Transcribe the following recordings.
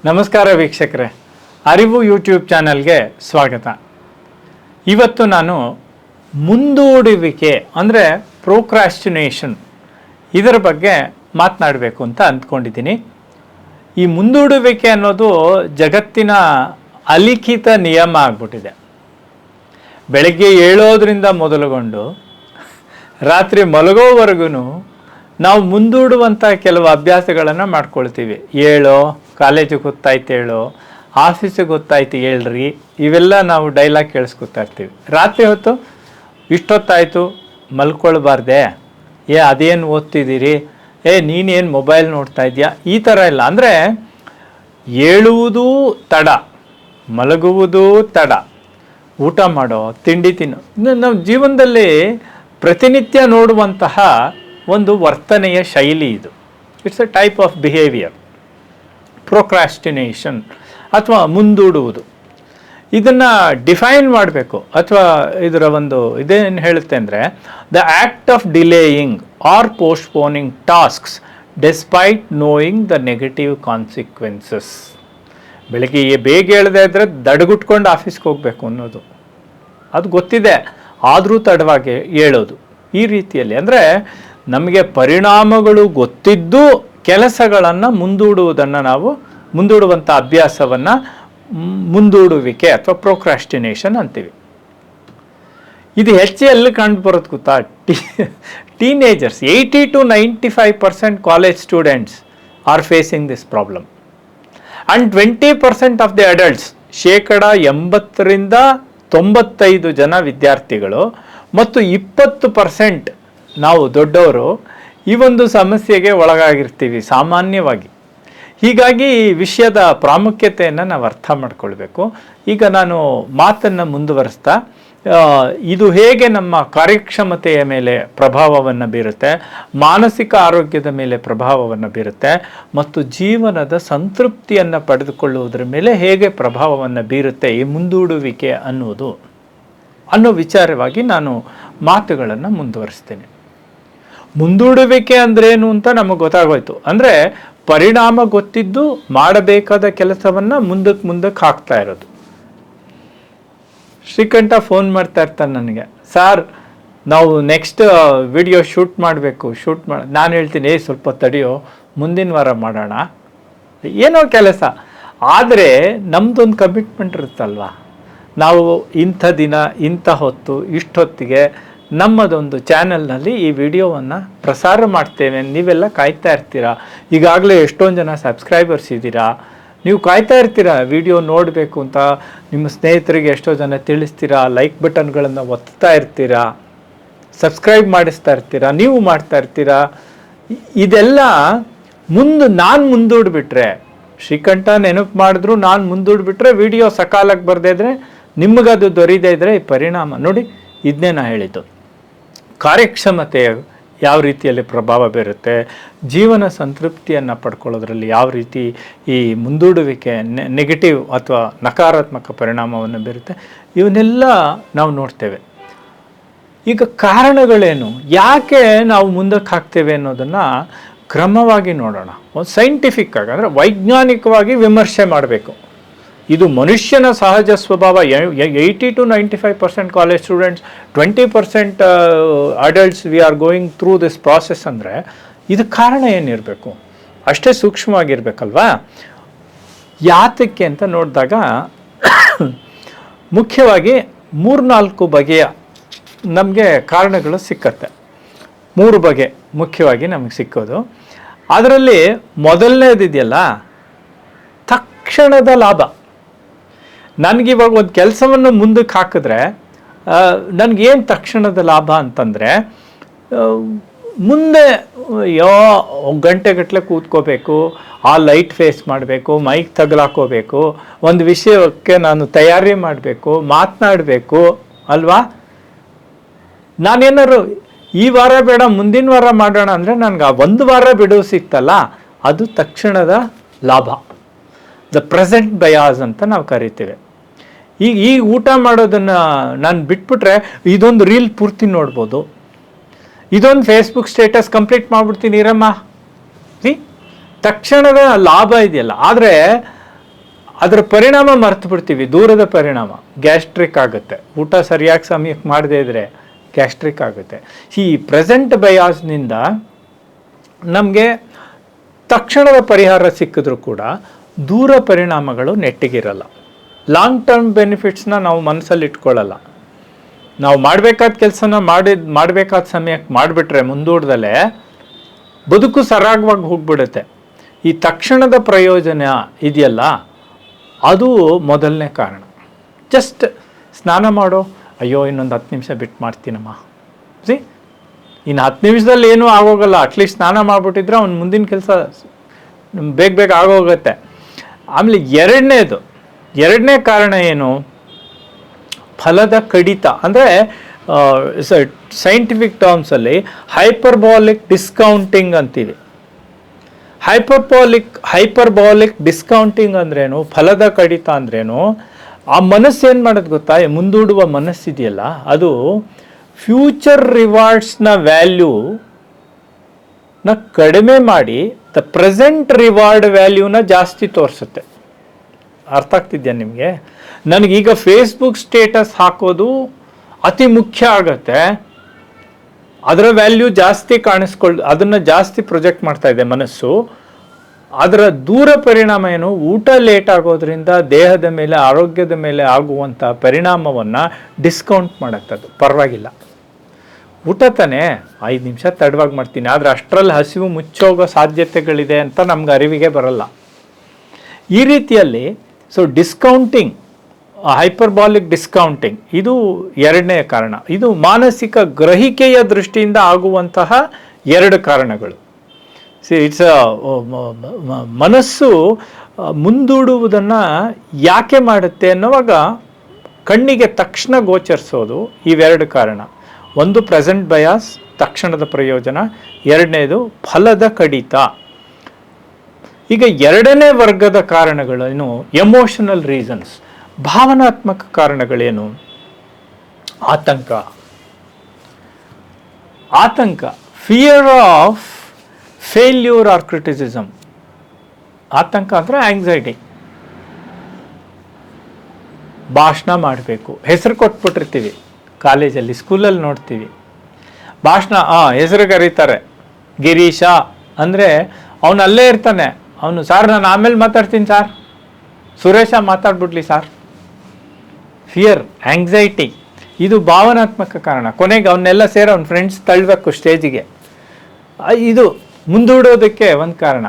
ನಮಸ್ಕಾರ ವೀಕ್ಷಕರೇ, ಅರಿವು ಯೂಟ್ಯೂಬ್ ಚಾನಲ್ಗೆ ಸ್ವಾಗತ. ಇವತ್ತು ನಾನು ಮುಂದೂಡುವಿಕೆ ಅಂದರೆ ಪ್ರೋಕ್ರಾಸ್ಟಿನೇಷನ್ ಇದರ ಬಗ್ಗೆ ಮಾತನಾಡಬೇಕು ಅಂತ ಅಂದ್ಕೊಂಡಿದ್ದೀನಿ. ಈ ಮುಂದೂಡುವಿಕೆ ಅನ್ನೋದು ಜಗತ್ತಿನ ಅಲಿಖಿತ ನಿಯಮ ಆಗ್ಬಿಟ್ಟಿದೆ. ಬೆಳಗ್ಗೆ ಏಳೋದ್ರಿಂದ ಮೊದಲುಗೊಂಡು ರಾತ್ರಿ ಮಲಗೋವರೆಗೂ ನಾವು ಮುಂದೂಡುವಂಥ ಕೆಲವು ಅಭ್ಯಾಸಗಳನ್ನು ಮಾಡ್ಕೊಳ್ತೀವಿ. ಕಾಲೇಜಿಗೆ ಗೊತ್ತಾಯ್ತು ಹೇಳೋ, ಆಫೀಸಿಗೆ ಗೊತ್ತಾಯ್ತು ಹೇಳ್ರಿ, ಇವೆಲ್ಲ ನಾವು ಡೈಲಾಗ್ ಕೇಳಿಸ್ಕೊತಾ ಇರ್ತೀವಿ. ರಾತ್ರಿ ಹೊತ್ತು ಇಷ್ಟೊತ್ತಾಯಿತು ಮಲ್ಕೊಳ್ಬಾರ್ದೆ, ಅದೇನು ಓದ್ತಿದ್ದೀರಿ, ನೀನೇನು ಮೊಬೈಲ್ ನೋಡ್ತಾ ಇದೆಯಾ, ಈ ಥರ ಇಲ್ಲ. ಅಂದರೆ ಏಳುವುದೂ ತಡ, ಮಲಗುವುದೂ ತಡ, ಊಟ ಮಾಡೋ, ತಿಂಡಿ ತಿನ್ನೋ, ನಾವು ಜೀವನದಲ್ಲಿ ಪ್ರತಿನಿತ್ಯ ನೋಡುವಂತಹ ಒಂದು ವರ್ತನೆಯ ಶೈಲಿ ಇದು. It's a type of behaviour. Procrastination ಅಥವಾ ಮುಂದೂಡುವುದು, ಇದನ್ನು ಡಿಫೈನ್ ಮಾಡಬೇಕು. ಅಥವಾ ಇದರ ಒಂದು ಇದೇನು ಹೇಳುತ್ತೆ ಅಂದರೆ, the act of delaying or postponing tasks despite knowing the negative consequences. ಬೆಳಗ್ಗೆ ಬೇಗ ಹೇಳದೇ ಇದ್ದರೆ ದಡಗುಟ್ಕೊಂಡು ಆಫೀಸ್ಗೆ ಹೋಗಬೇಕು ಅನ್ನೋದು ಅದು ಗೊತ್ತಿದೆ, ಆದರೂ ತಡವಾಗಿ ಹೇಳೋದು. ಈ ರೀತಿಯಲ್ಲಿ ಅಂದರೆ ನಮಗೆ ಪರಿಣಾಮಗಳು ಗೊತ್ತಿದ್ದು ಕೆಲಸಗಳನ್ನು ಮುಂದೂಡುವಂಥ ಅಭ್ಯಾಸವನ್ನು ಮುಂದೂಡುವಿಕೆ ಅಥವಾ ಪ್ರೋಕ್ರಾಸ್ಟಿನೇಷನ್ ಅಂತೀವಿ. ಇದು ಹೆಚ್ಚು ಎಲ್ಲಿ ಕಂಡು ಬರೋದು ಗೊತ್ತಾ? Teenagers. 80 to 95% college students are facing this problem. And 20% of the adults, 80% 95 ಜನ ವಿದ್ಯಾರ್ಥಿಗಳು ಮತ್ತು 20% ನಾವು ದೊಡ್ಡವರು ಈ ಒಂದು ಸಮಸ್ಯೆಗೆ ಒಳಗಾಗಿರ್ತೀವಿ ಸಾಮಾನ್ಯವಾಗಿ. ಹೀಗಾಗಿ ಈ ವಿಷಯದ ಪ್ರಾಮುಖ್ಯತೆಯನ್ನು ನಾವು ಅರ್ಥ ಮಾಡ್ಕೊಳ್ಬೇಕು. ಈಗ ನಾನು ಮಾತನ್ನು ಮುಂದುವರಿಸ್ತಾ, ಇದು ಹೇಗೆ ನಮ್ಮ ಕಾರ್ಯಕ್ಷಮತೆಯ ಮೇಲೆ ಪ್ರಭಾವವನ್ನು ಬೀರುತ್ತೆ, ಮಾನಸಿಕ ಆರೋಗ್ಯದ ಮೇಲೆ ಪ್ರಭಾವವನ್ನು ಬೀರುತ್ತೆ ಮತ್ತು ಜೀವನದ ಸಂತೃಪ್ತಿಯನ್ನು ಪಡೆದುಕೊಳ್ಳುವುದರ ಮೇಲೆ ಹೇಗೆ ಪ್ರಭಾವವನ್ನು ಬೀರುತ್ತೆ ಈ ಮುಂದೂಡುವಿಕೆ ಅನ್ನೋ ವಿಚಾರವಾಗಿ ನಾನು ಮಾತುಗಳನ್ನು ಮುಂದುವರಿಸ್ತೇನೆ. ಮುಂದೂಡುವಿಕೆ ಅಂದ್ರೇನು ಅಂತ ನಮಗೆ ಗೊತ್ತಾಗೋಯ್ತು. ಅಂದರೆ ಪರಿಣಾಮ ಗೊತ್ತಿದ್ದು ಮಾಡಬೇಕಾದ ಕೆಲಸವನ್ನು ಮುಂದಕ್ಕೆ ಹಾಕ್ತಾ ಇರೋದು. ಶ್ರೀಕಂಠ ಫೋನ್ ಮಾಡ್ತಾ ಇರ್ತಾನೆ ನನಗೆ, ಸಾರ್ ನಾವು ನೆಕ್ಸ್ಟ್ ವಿಡಿಯೋ ಶೂಟ್ ಮಾಡಬೇಕು, ನಾನು ಹೇಳ್ತೀನಿ ಸ್ವಲ್ಪ ತಡೆಯೋ, ಮುಂದಿನ ವಾರ ಮಾಡೋಣ, ಏನೋ ಕೆಲಸ. ಆದರೆ ನಮ್ಮದೊಂದು ಕಮಿಟ್ಮೆಂಟ್ ಇರುತ್ತಲ್ವ, ನಾವು ಇಂಥ ದಿನ ಇಂಥ ಹೊತ್ತು ಇಷ್ಟೊತ್ತಿಗೆ ನಮ್ಮದೊಂದು ಚಾನಲ್ನಲ್ಲಿ ಈ ವಿಡಿಯೋವನ್ನು ಪ್ರಸಾರ ಮಾಡ್ತೇವೆ, ನೀವೆಲ್ಲ ಕಾಯ್ತಾ ಇರ್ತೀರಾ. ಈಗಾಗಲೇ ಎಷ್ಟೊಂದು ಜನ ಸಬ್ಸ್ಕ್ರೈಬರ್ಸ್ ಇದ್ದೀರಾ, ನೀವು ಕಾಯ್ತಾ ಇರ್ತೀರಾ ವಿಡಿಯೋ ನೋಡಬೇಕು ಅಂತ. ನಿಮ್ಮ ಸ್ನೇಹಿತರಿಗೆ ಎಷ್ಟೋ ಜನ ತಿಳಿಸ್ತೀರಾ, ಲೈಕ್ ಬಟನ್ಗಳನ್ನು ಒತ್ತಾ ಇರ್ತೀರಾ, ಸಬ್ಸ್ಕ್ರೈಬ್ ಮಾಡಿಸ್ತಾ ಇರ್ತೀರಾ, ನೀವು ಮಾಡ್ತಾ ಇರ್ತೀರಾ. ಇದೆಲ್ಲ ನಾನು ಮುಂದೂಡ್ಬಿಟ್ರೆ, ಶ್ರೀಕಂಠ ನೆನಪು ಮಾಡಿದ್ರು ನಾನು ಮುಂದೂಡ್ಬಿಟ್ರೆ, ವಿಡಿಯೋ ಸಕಾಲಕ್ಕೆ ಬರದೇ ಇದ್ರೆ, ನಿಮಗದು ದೊರೀದೇ ಇದ್ದರೆ ಈ ಪರಿಣಾಮ ನೋಡಿ. ಇದನ್ನೇ ನಾನು ಹೇಳಿದ್ದು. ಕಾರ್ಯಕ್ಷಮತೆ ಯಾವ ರೀತಿಯಲ್ಲಿ ಪ್ರಭಾವ ಬೀರುತ್ತೆ, ಜೀವನ ಸಂತೃಪ್ತಿಯನ್ನು ಪಡ್ಕೊಳ್ಳೋದ್ರಲ್ಲಿ ಯಾವ ರೀತಿ ಈ ಮುಂದೂಡುವಿಕೆ ನೆಗೆಟಿವ್ ಅಥವಾ ನಕಾರಾತ್ಮಕ ಪರಿಣಾಮವನ್ನು ಬೀರುತ್ತೆ, ಇವನ್ನೆಲ್ಲ ನಾವು ನೋಡ್ತೇವೆ. ಈಗ ಕಾರಣಗಳೇನು, ಯಾಕೆ ನಾವು ಮುಂದಕ್ಕೆ ಹಾಕ್ತೇವೆ ಅನ್ನೋದನ್ನು ಕ್ರಮವಾಗಿ ನೋಡೋಣ. ಒಂದು ಸೈಂಟಿಫಿಕ್ ಆಗಿ ಅಂದರೆ ವೈಜ್ಞಾನಿಕವಾಗಿ ವಿಮರ್ಶೆ ಮಾಡಬೇಕು. ಇದು ಮನುಷ್ಯನ ಸಹಜ ಸ್ವಭಾವ. 80 to 95% college students, 20% adults we are going through this process. ಅಂದರೆ ಇದಕ್ಕೆ ಕಾರಣ ಏನಿರಬೇಕು, ಅಷ್ಟೇ ಸೂಕ್ಷ್ಮವಾಗಿರ್ಬೇಕಲ್ವಾ. ಯಾತಕ್ಕೆ ಅಂತ ನೋಡಿದಾಗ ಮುಖ್ಯವಾಗಿ 3-4 ಬಗೆಯ ನಮಗೆ ಕಾರಣಗಳು ಸಿಕ್ಕತ್ತೆ. 3 ಬಗೆ ಮುಖ್ಯವಾಗಿ ನಮಗೆ ಸಿಕ್ಕೋದು. ಅದರಲ್ಲಿ ಮೊದಲನೇದಿದೆಯಲ್ಲ, ತಕ್ಷಣದ ಲಾಭ. ನನಗಿವಾಗ ಒಂದು ಕೆಲಸವನ್ನು ಮುಂದಕ್ಕೆ ಹಾಕಿದ್ರೆ ನನಗೇನು ತಕ್ಷಣದ ಲಾಭ ಅಂತಂದರೆ, ಮುಂದೆ ಗಂಟೆಗಟ್ಟಲೆ ಕೂತ್ಕೋಬೇಕು, ಆ ಲೈಟ್ ಫೇಸ್ ಮಾಡಬೇಕು, ಮೈಕ್ ತಗಲಾಕೋಬೇಕು, ಒಂದು ವಿಷಯಕ್ಕೆ ನಾನು ತಯಾರಿ ಮಾಡಬೇಕು, ಮಾತನಾಡಬೇಕು ಅಲ್ವಾ. ನಾನೇನಾದ್ರು ಈ ವಾರ ಬೇಡ ಮುಂದಿನ ವಾರ ಮಾಡೋಣ ಅಂದರೆ ನನಗೆ ಆ 1 ವಾರ ಬಿಡುವು ಸಿಕ್ತಲ್ಲ, ಅದು ತಕ್ಷಣದ ಲಾಭ. ದ ಪ್ರೆಸೆಂಟ್ ಬಯಾಸ್ ಅಂತ ನಾವು ಕರಿತೇವೆ. ಈಗ ಊಟ ಮಾಡೋದನ್ನು ನಾನು ಬಿಟ್ಬಿಟ್ರೆ ಇದೊಂದು ರೀಲ್ ಪೂರ್ತಿ ನೋಡ್ಬೋದು, ಇದೊಂದು ಫೇಸ್ಬುಕ್ ಸ್ಟೇಟಸ್ ಕಂಪ್ಲೀಟ್ ಮಾಡಿಬಿಡ್ತೀನಿ ಇರಮ್ಮ. ತಕ್ಷಣದ ಲಾಭ ಇದೆಯಲ್ಲ. ಆದರೆ ಅದರ ಪರಿಣಾಮ ಮರ್ತು ಬಿಡ್ತೀವಿ. ದೂರದ ಪರಿಣಾಮ ಗ್ಯಾಸ್ಟ್ರಿಕ್ ಆಗುತ್ತೆ. ಊಟ ಸರಿಯಾಗಿ ಸಮಯಕ್ಕೆ ಮಾಡದೇ ಇದ್ದರೆ ಗ್ಯಾಸ್ಟ್ರಿಕ್ ಆಗುತ್ತೆ. ಈ ಪ್ರೆಸೆಂಟ್ ಬಯಾಸ್ನಿಂದ ನಮಗೆ ತಕ್ಷಣದ ಪರಿಹಾರ ಸಿಕ್ಕಿದ್ರೂ ಕೂಡ ದೂರ ಪರಿಣಾಮಗಳು ನೆಟ್ಟಿಗಿರಲ್ಲ. ಲಾಂಗ್ ಟರ್ಮ್ ಬೆನಿಫಿಟ್ಸ್ನ ನಾವು ಮನಸ್ಸಲ್ಲಿ ಇಟ್ಕೊಳ್ಳಲ್ಲ. ನಾವು ಮಾಡಬೇಕಾದ ಕೆಲಸನ ಮಾಡಬೇಕಾದ ಸಮಯಕ್ಕೆ ಮಾಡಿಬಿಟ್ರೆ ಮುಂದೂಡ್ದಲೇ ಬದುಕು ಸರಾಗವಾಗಿ ಹೋಗ್ಬಿಡುತ್ತೆ. ಈ ತಕ್ಷಣದ ಪ್ರಯೋಜನ ಇದೆಯಲ್ಲ, ಅದು ಮೊದಲನೇ ಕಾರಣ. ಜಸ್ಟ್ ಸ್ನಾನ ಮಾಡೋ, ಅಯ್ಯೋ ಇನ್ನೊಂದು 10 ನಿಮಿಷ ಬಿಟ್ಟು ಮಾಡ್ತೀನಮ್ಮ, ಇನ್ನು 10 ನಿಮಿಷದಲ್ಲಿ ಏನೂ ಆಗೋಗಲ್ಲ. ಅಟ್ಲೀಸ್ಟ್ ಸ್ನಾನ ಮಾಡಿಬಿಟ್ಟಿದ್ರೆ ಅವ್ನು ಮುಂದಿನ ಕೆಲಸ ಬೇಗ ಆಗೋಗುತ್ತೆ. ಆಮೇಲೆ ಎರಡನೇ ಕಾರಣ ಏನು? ಫಲದ ಕಡಿತ. ಅಂದರೆ ಸೈಂಟಿಫಿಕ್ ಟರ್ಮ್ಸಲ್ಲಿ ಹೈಪರ್ಬಾಲಿಕ್ ಡಿಸ್ಕೌಂಟಿಂಗ್ ಅಂತೀವಿ. ಹೈಪರ್ಬಾಲಿಕ್ ಡಿಸ್ಕೌಂಟಿಂಗ್ ಅಂದ್ರೇನು? ಫಲದ ಕಡಿತ ಅಂದ್ರೇನು? ಆ ಮನಸ್ಸು ಏನು ಮಾಡೋದು ಗೊತ್ತಾ? ಮುಂದೂಡುವ ಮನಸ್ಸಿದೆಯಲ್ಲ, ಅದು ಫ್ಯೂಚರ್ ರಿವಾರ್ಡ್ಸ್ನ ವ್ಯಾಲ್ಯೂನ ಕಡಿಮೆ ಮಾಡಿ ದ ಪ್ರೆಸೆಂಟ್ ರಿವಾರ್ಡ್ ವ್ಯಾಲ್ಯೂನ ಜಾಸ್ತಿ ತೋರಿಸುತ್ತೆ. ಅರ್ಥ ಆಗ್ತಿದ್ಯಾ ನಿಮಗೆ? ನನಗೀಗ ಫೇಸ್ಬುಕ್ ಸ್ಟೇಟಸ್ ಹಾಕೋದು ಅತಿ ಮುಖ್ಯ ಆಗತ್ತೆ. ಅದರ ವ್ಯಾಲ್ಯೂ ಜಾಸ್ತಿ ಅದನ್ನು ಜಾಸ್ತಿ ಪ್ರೊಜೆಕ್ಟ್ ಮಾಡ್ತಾ ಇದೆ ಮನಸ್ಸು. ಅದರ ದೂರ ಪರಿಣಾಮ ಏನು? ಊಟ ಲೇಟ್ ಆಗೋದ್ರಿಂದ ದೇಹದ ಮೇಲೆ, ಆರೋಗ್ಯದ ಮೇಲೆ ಆಗುವಂಥ ಪರಿಣಾಮವನ್ನು ಡಿಸ್ಕೌಂಟ್ ಮಾಡುತ್ತದು. ಪರವಾಗಿಲ್ಲ, ಊಟ ತಾನೇ 5 ನಿಮಿಷ ತಡವಾಗಿ ಮಾಡ್ತೀನಿ, ಆದರೆ ಅಷ್ಟರಲ್ಲಿ ಹಸಿವು ಮುಚ್ಚೋಗೋ ಸಾಧ್ಯತೆಗಳಿದೆ ಅಂತ ನಮ್ಗೆ ಅರಿವಿಗೆ ಬರಲ್ಲ. ಈ ರೀತಿಯಲ್ಲಿ ಡಿಸ್ಕೌಂಟಿಂಗ್, ಹೈಪರ್ಬಾಲಿಕ್ ಡಿಸ್ಕೌಂಟಿಂಗ್, ಇದು ಎರಡನೇ ಕಾರಣ. ಇದು ಮಾನಸಿಕ ಗ್ರಹಿಕೆಯ ದೃಷ್ಟಿಯಿಂದ ಆಗುವಂತಹ 2 ಕಾರಣಗಳು. ಮನಸ್ಸು ಮುಂದೂಡುವುದನ್ನು ಯಾಕೆ ಮಾಡುತ್ತೆ ಅನ್ನುವಾಗ ಕಣ್ಣಿಗೆ ತಕ್ಷಣ ಗೋಚರಿಸೋದು ಇವೆರಡು ಕಾರಣ. ಒಂದು ಪ್ರೆಸೆಂಟ್ ಬಯಾಸ್, ತಕ್ಷಣದ ಪ್ರಯೋಜನ. ಎರಡನೇದು ಫಲದ ಕಡಿತ. ಈಗ ಎರಡನೇ ವರ್ಗದ ಕಾರಣಗಳೇನು? ಎಮೋಷನಲ್ ರೀಸನ್ಸ್, ಭಾವನಾತ್ಮಕ ಕಾರಣಗಳೇನು? ಆತಂಕ, fear of failure or criticism. ಆತಂಕ ಅಂದರೆ ಆಂಗ್ಸೈಟಿ. ಭಾಷಣ ಮಾಡಬೇಕು, ಹೆಸರು ಕೊಟ್ಬಿಟ್ಟಿರ್ತೀವಿ, ಕಾಲೇಜಲ್ಲಿ ಸ್ಕೂಲಲ್ಲಿ ನೋಡ್ತೀವಿ. ಭಾಷಣ ಹೆಸರು ಕರೀತಾರೆ, ಗಿರೀಶ ಅಂದರೆ ಅವನು ಅಲ್ಲೇ ಇರ್ತಾನೆ. ಅವನು, ಸಾರ್ ನಾನು ಆಮೇಲೆ ಮಾತಾಡ್ತೀನಿ ಸಾರ್, ಸುರೇಶ ಮಾತಾಡ್ಬಿಡ್ಲಿ ಸಾರ್. ಫಿಯರ್, ಆಂಗ್ಸೈಟಿ, ಇದು ಭಾವನಾತ್ಮಕ ಕಾರಣ. ಕೊನೆಗೆ ಅವನ್ನೆಲ್ಲ ಸೇರಿ ಅವ್ನ ಫ್ರೆಂಡ್ಸ್ ತಳ್ಳಬೇಕು ಸ್ಟೇಜಿಗೆ. ಇದು ಮುಂದೂಡೋದಕ್ಕೆ ಒಂದು ಕಾರಣ.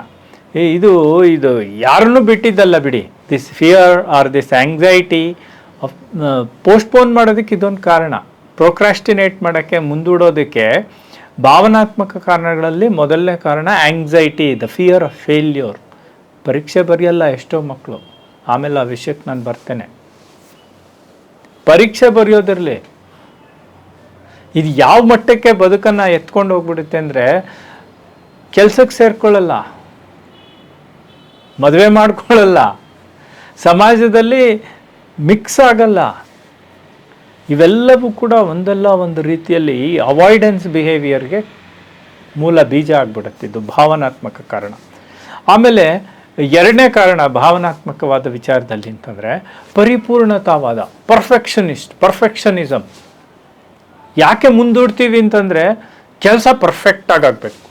ಇದು ಯಾರನ್ನೂ ಬಿಟ್ಟಿದ್ದಲ್ಲ ಬಿಡಿ. This fear or this anxiety postpone ಮಾಡೋದಕ್ಕೆ ಇದೊಂದು ಕಾರಣ. ಪ್ರೊಕ್ರಾಸ್ಟಿನೇಟ್ ಮಾಡೋಕ್ಕೆ, ಮುಂದೂಡೋದಕ್ಕೆ ಭಾವನಾತ್ಮಕ ಕಾರಣಗಳಲ್ಲಿ ಮೊದಲನೇ ಕಾರಣ anxiety, the fear of failure. ಪರೀಕ್ಷೆ ಬರೆಯಲ್ಲ ಎಷ್ಟೋ ಮಕ್ಕಳು, ಆಮೇಲೆ ಆ ವಿಷಯಕ್ಕೆ ನಾನು ಬರ್ತೇನೆ. ಪರೀಕ್ಷೆ ಬರೆಯೋದಿರಲಿ, ಇದು ಯಾವ ಮಟ್ಟಕ್ಕೆ ಬದುಕನ್ನು ಎತ್ಕೊಂಡು ಹೋಗ್ಬಿಡುತ್ತೆ ಅಂದರೆ, ಕೆಲಸಕ್ಕೆ ಸೇರ್ಕೊಳ್ಳಲ್ಲ, ಮದುವೆ ಮಾಡ್ಕೊಳ್ಳಲ್ಲ, ಸಮಾಜದಲ್ಲಿ ಮಿಕ್ಸ್ ಆಗಲ್ಲ. ಇವೆಲ್ಲವೂ ಕೂಡ ಒಂದಲ್ಲ ಒಂದು ರೀತಿಯಲ್ಲಿ ಅವಾಯ್ಡೆನ್ಸ್ ಬಿಹೇವಿಯರ್ಗೆ ಮೂಲ ಬೀಜ ಆಗ್ಬಿಡುತ್ತೆ. ಇದು ಭಾವನಾತ್ಮಕ ಕಾರಣ. ಆಮೇಲೆ ಎರಡನೇ ಕಾರಣ ಭಾವನಾತ್ಮಕವಾದ ವಿಚಾರದಲ್ಲಿ ಅಂತಂದರೆ ಪರಿಪೂರ್ಣತಾವಾದ, ಪರ್ಫೆಕ್ಷನಿಸಮ್. ಯಾಕೆ ಮುಂದೂಡ್ತೀವಿ ಅಂತಂದರೆ ಕೆಲಸ ಪರ್ಫೆಕ್ಟಾಗಿ ಆಗಬೇಕು.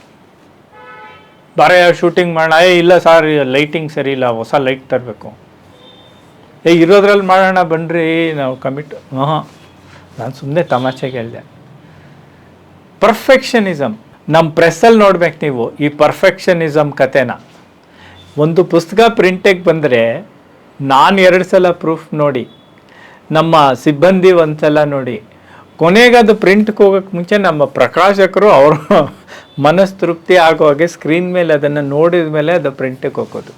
ಬಾರೆ ಶೂಟಿಂಗ್ ಮಾಡೋಣ, ಇಲ್ಲ ಸಾರ್ ಲೈಟಿಂಗ್ ಸರಿ ಇಲ್ಲ, ಹೊಸ ಲೈಟ್ ತರಬೇಕು. ಇರೋದ್ರಲ್ಲಿ ಮಾಡೋಣ ಬನ್ನಿರಿ, ನಾವು ಕಮಿಟ್. ನಾನು ಸುಮ್ಮನೆ ತಮಾಷೆಗೆ ಹೇಳಿದೆ. ಪರ್ಫೆಕ್ಷನಿಸಮ್, ನಮ್ಮ ಪ್ರೆಸ್ಸಲ್ಲಿ ನೋಡ್ಬೇಕು ನೀವು ಈ ಪರ್ಫೆಕ್ಷನಿಸಮ್ ಕತೆನ. ಒಂದು ಪುಸ್ತಕ ಪ್ರಿಂಟಿಗೆ ಬಂದರೆ ನಾನು 2 ಸಲ ಪ್ರೂಫ್ ನೋಡಿ, ನಮ್ಮ ಸಿಬ್ಬಂದಿ 1 ಸಲ ನೋಡಿ, ಕೊನೆಗೆ ಅದು ಪ್ರಿಂಟ್ಗೆ ಹೋಗೋಕ್ಕೆ ಮುಂಚೆ ನಮ್ಮ ಪ್ರಕಾಶಕರು ಅವರು ಮನಸ್ತೃಪ್ತಿ ಆಗೋ ಹಾಗೆ ಸ್ಕ್ರೀನ್ ಮೇಲೆ ಅದನ್ನು ನೋಡಿದ ಮೇಲೆ ಅದು ಪ್ರಿಂಟಿಗೆ ಹೋಗೋದು.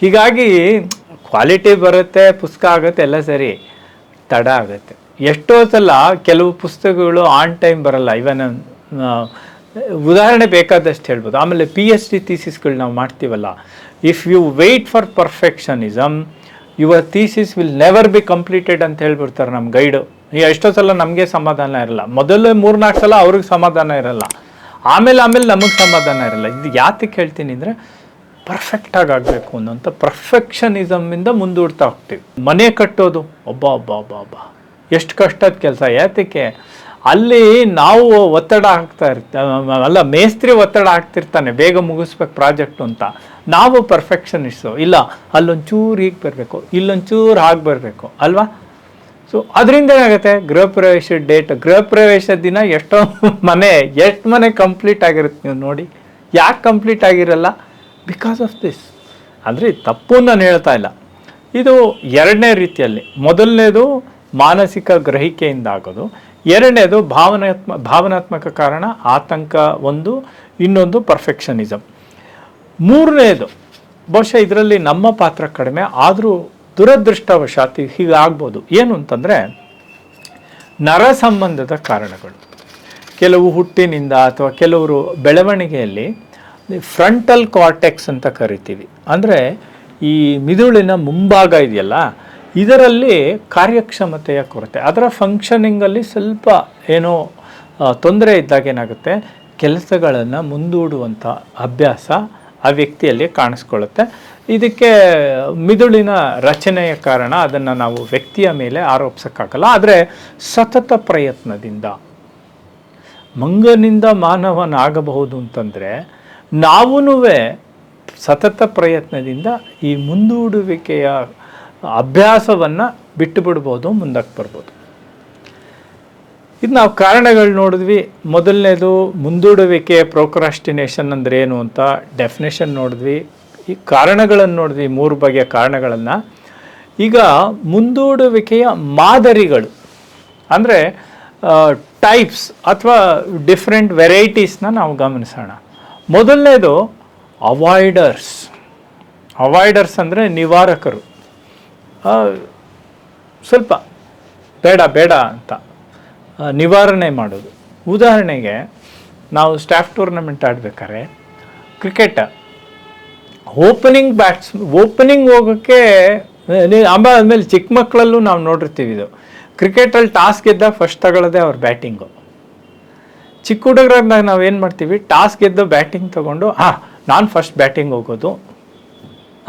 ಹೀಗಾಗಿ ಕ್ವಾಲಿಟಿ ಬರುತ್ತೆ, ಪುಸ್ತಕ ಆಗುತ್ತೆ, ಎಲ್ಲ ಸರಿ, ತಡ ಆಗುತ್ತೆ. ಎಷ್ಟೋ ಸಲ ಕೆಲವು ಪುಸ್ತಕಗಳು ಆನ್ ಟೈಮ್ ಬರಲ್ಲ. ಇವನ್ ಉದಾಹರಣೆ ಬೇಕಾದಷ್ಟು ಹೇಳ್ಬೋದು. ಆಮೇಲೆ PhD ಥೀಸಿಸ್ಗಳು ನಾವು ಮಾಡ್ತೀವಲ್ಲ, if you wait for perfectionism your thesis will never be completed ಅಂತ ಹೇಳ್ಬಿಡ್ತಾರೆ ನಮ್ಮ ಗೈಡು. ಎಷ್ಟೋ ಸಲ ನಮಗೆ ಸಮಾಧಾನ ಇರಲ್ಲ. ಮೊದಲು 3-4 ಸಲ ಅವ್ರಿಗೆ ಸಮಾಧಾನ ಇರಲ್ಲ, ಆಮೇಲೆ ನಮಗೆ ಸಮಾಧಾನ ಇರಲ್ಲ. ಇದು ಯಾತಕ್ಕೆ ಹೇಳ್ತೀನಿ ಅಂದರೆ, ಪರ್ಫೆಕ್ಟಾಗಿ ಆಗಬೇಕು ಅನ್ನೋಂಥ ಪರ್ಫೆಕ್ಷನಿಸಮ್ಮಿಂದ ಮುಂದೂಡ್ತಾ ಹೋಗ್ತೀವಿ. ಮನೆ ಕಟ್ಟೋದು ಒಬ್ಬ ಎಷ್ಟು ಕಷ್ಟದ ಕೆಲಸ. ಯಾತಕ್ಕೆ ಅಲ್ಲಿ ನಾವು ಒತ್ತಡ ಹಾಕ್ತಾ ಅಲ್ಲ, ಮೇಸ್ತ್ರಿ ಒತ್ತಡ ಹಾಕ್ತಿರ್ತಾನೆ ಬೇಗ ಮುಗಿಸ್ಬೇಕು ಪ್ರಾಜೆಕ್ಟು ಅಂತ. ನಾವು ಪರ್ಫೆಕ್ಷನಿಸ್ಟು, ಇಲ್ಲ ಅಲ್ಲೊಂಚೂರು ಹೀಗೆ ಬರಬೇಕು, ಇಲ್ಲೊಂಚೂರು ಹಾಗೆ ಬರಬೇಕು ಅಲ್ವಾ. ಸೊ ಅದರಿಂದ ಏನಾಗುತ್ತೆ, ಗೃಹ ಪ್ರವೇಶದ ದಿನ ಎಷ್ಟು ಮನೆ ಕಂಪ್ಲೀಟ್ ಆಗಿರುತ್ತೆ. ನೀವು ನೋಡಿ, ಯಾಕೆ ಕಂಪ್ಲೀಟ್ ಆಗಿರಲ್ಲ? Because of this. ಅಂದರೆ ತಪ್ಪು ನಾನು ಹೇಳ್ತಾ ಇಲ್ಲ. ಇದು ಎರಡನೇ ರೀತಿಯಲ್ಲಿ. ಮೊದಲನೇದು ಮಾನಸಿಕ ಗ್ರಹಿಕೆಯಿಂದ ಆಗೋದು, ಎರಡನೇದು ಭಾವನಾತ್ಮಕ ಕಾರಣ, ಆತಂಕ ಒಂದು, ಇನ್ನೊಂದು ಪರ್ಫೆಕ್ಷನಿಸಮ್. ಮೂರನೇದು ಬಹುಶಃ ಇದರಲ್ಲಿ ನಮ್ಮ ಪಾತ್ರ ಕಡಿಮೆ, ಆದರೂ ದುರದೃಷ್ಟವಶಾತ್ ಹೀಗಾಗ್ಬೋದು. ಏನು ಅಂತಂದರೆ ನರ ಸಂಬಂಧದ ಕಾರಣಗಳು. ಕೆಲವು ಹುಟ್ಟಿನಿಂದ ಅಥವಾ ಕೆಲವರು ಬೆಳವಣಿಗೆಯಲ್ಲಿ ಫ್ರಂಟಲ್ ಕಾರ್ಟೆಕ್ಸ್ ಅಂತ ಕರಿತೀವಿ, ಅಂದರೆ ಈ ಮಿದುಳಿನ ಮುಂಭಾಗ ಇದೆಯಲ್ಲ, ಇದರಲ್ಲಿ ಕಾರ್ಯಕ್ಷಮತೆಯ ಕೊರತೆ, ಅದರ ಫಂಕ್ಷನಿಂಗಲ್ಲಿ ಸ್ವಲ್ಪ ಏನೋ ತೊಂದರೆ ಇದ್ದಾಗ ಏನಾಗುತ್ತೆ, ಕೆಲಸಗಳನ್ನು ಮುಂದೂಡುವಂಥ ಅಭ್ಯಾಸ ಆ ವ್ಯಕ್ತಿಯಲ್ಲಿ ಕಾಣಿಸ್ಕೊಳ್ಳುತ್ತೆ. ಇದಕ್ಕೆ ಮಿದುಳಿನ ರಚನೆಯ ಕಾರಣ, ಅದನ್ನು ನಾವು ವ್ಯಕ್ತಿಯ ಮೇಲೆ ಆರೋಪಿಸೋಕ್ಕಾಗಲ್ಲ. ಆದರೆ ಸತತ ಪ್ರಯತ್ನದಿಂದ ಮಂಗನಿಂದ ಮಾನವನಾಗಬಹುದು ಅಂತಂದರೆ, ನಾವೂ ಸತತ ಪ್ರಯತ್ನದಿಂದ ಈ ಮುಂದೂಡುವಿಕೆಯ ಅಭ್ಯಾಸವನ್ನು ಬಿಟ್ಟು ಬಿಡ್ಬೋದು, ಮುಂದಕ್ಕೆ ಬರ್ಬೋದು. ಇದು ನಾವು ಕಾರಣಗಳು ನೋಡಿದ್ವಿ. ಮೊದಲನೇದು ಮುಂದೂಡುವಿಕೆ, ಪ್ರೋಕ್ರಾಸ್ಟಿನೇಷನ್ ಅಂದರೆ ಏನು ಅಂತ ಡೆಫಿನೇಷನ್ ನೋಡಿದ್ವಿ. ಈ ಕಾರಣಗಳನ್ನು ನೋಡಿದ್ವಿ, 3 ಬಗೆಯ ಕಾರಣಗಳನ್ನು. ಈಗ ಮುಂದೂಡುವಿಕೆಯ ಮಾದರಿಗಳು ಅಂದರೆ ಟೈಪ್ಸ್ ಅಥವಾ ಡಿಫ್ರೆಂಟ್ ವೆರೈಟೀಸ್ನ ನಾವು ಗಮನಿಸೋಣ. ಮೊದಲನೇದು ಅವಾಯ್ಡರ್ಸ್ ಅಂದರೆ ನಿವಾರಕರು. ಸ್ವಲ್ಪ ಬೇಡ ಅಂತ ನಿವಾರಣೆ ಮಾಡೋದು. ಉದಾಹರಣೆಗೆ ನಾವು ಸ್ಟಾಫ್ ಟೂರ್ನಮೆಂಟ್ ಆಡಬೇಕಾದ್ರೆ ಕ್ರಿಕೆಟ್ ಓಪನಿಂಗ್ ಹೋಗೋಕ್ಕೆ ಆಮೇಲೆ ಚಿಕ್ಕ ಮಕ್ಕಳಲ್ಲೂ ನಾವು ನೋಡಿರ್ತೀವಿ. ಇದು ಕ್ರಿಕೆಟಲ್ಲಿ ಟಾಸ್ ಗೆದ್ದಾಗ ಫಸ್ಟ್ ತಗೊಳ್ಳೋದೆ ಅವ್ರ ಬ್ಯಾಟಿಂಗು. ಚಿಕ್ಕ ಹುಡುಗರಾದಾಗ ನಾವೇನು ಮಾಡ್ತೀವಿ, ಟಾಸ್ ಗೆದ್ದು ಬ್ಯಾಟಿಂಗ್ ತೊಗೊಂಡು ನಾನು ಫಸ್ಟ್ ಬ್ಯಾಟಿಂಗ್ ಹೋಗೋದು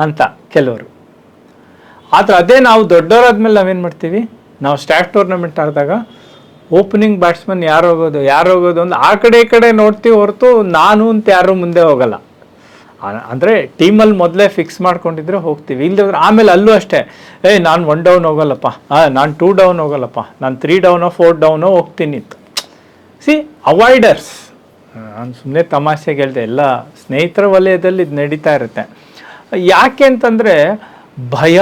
ಅಂತ ಕೆಲವರು. ಆದರೆ ಅದೇ ನಾವು ದೊಡ್ಡವರಾದ್ಮೇಲೆ ನಾವೇನು ಮಾಡ್ತೀವಿ, ನಾವು ಸ್ಟಾಫ್ ಟೂರ್ನಮೆಂಟ್ ಆಡಿದಾಗ ಓಪನಿಂಗ್ ಬ್ಯಾಟ್ಸ್ಮನ್ ಯಾರು ಹೋಗೋದು ಅಂತ ಆ ಕಡೆ ಈ ಕಡೆ ನೋಡ್ತೀವಿ ಹೊರತು ನಾನು ಅಂತ ಯಾರು ಮುಂದೆ ಹೋಗಲ್ಲ. ಅಂದರೆ ಟೀಮಲ್ಲಿ ಮೊದಲೇ ಫಿಕ್ಸ್ ಮಾಡ್ಕೊಂಡಿದ್ರೆ ಹೋಗ್ತೀವಿ, ಇಲ್ಲದ್ರೆ ಆಮೇಲೆ ಅಲ್ಲೂ ಅಷ್ಟೇ, ನಾನು 1 ಡೌನ್ ಹೋಗಲ್ಲಪ್ಪ, ನಾನು 2 ಡೌನ್ ಹೋಗಲ್ಲಪ್ಪ, ನಾನು 3 ಡೌನೋ 4 ಡೌನೋ ಹೋಗ್ತೀನಿ ಅಂತ. ಅವಾಯ್ಡರ್ಸ್. ನಾನು ಸುಮ್ಮನೆ ತಮಾಷೆಗೆ ಹೇಳಿದೆ, ಎಲ್ಲ ಸ್ನೇಹಿತರ ವಲಯದಲ್ಲಿ ಇದು ನಡೀತಾ ಇರುತ್ತೆ. ಯಾಕೆ ಅಂತಂದರೆ ಭಯ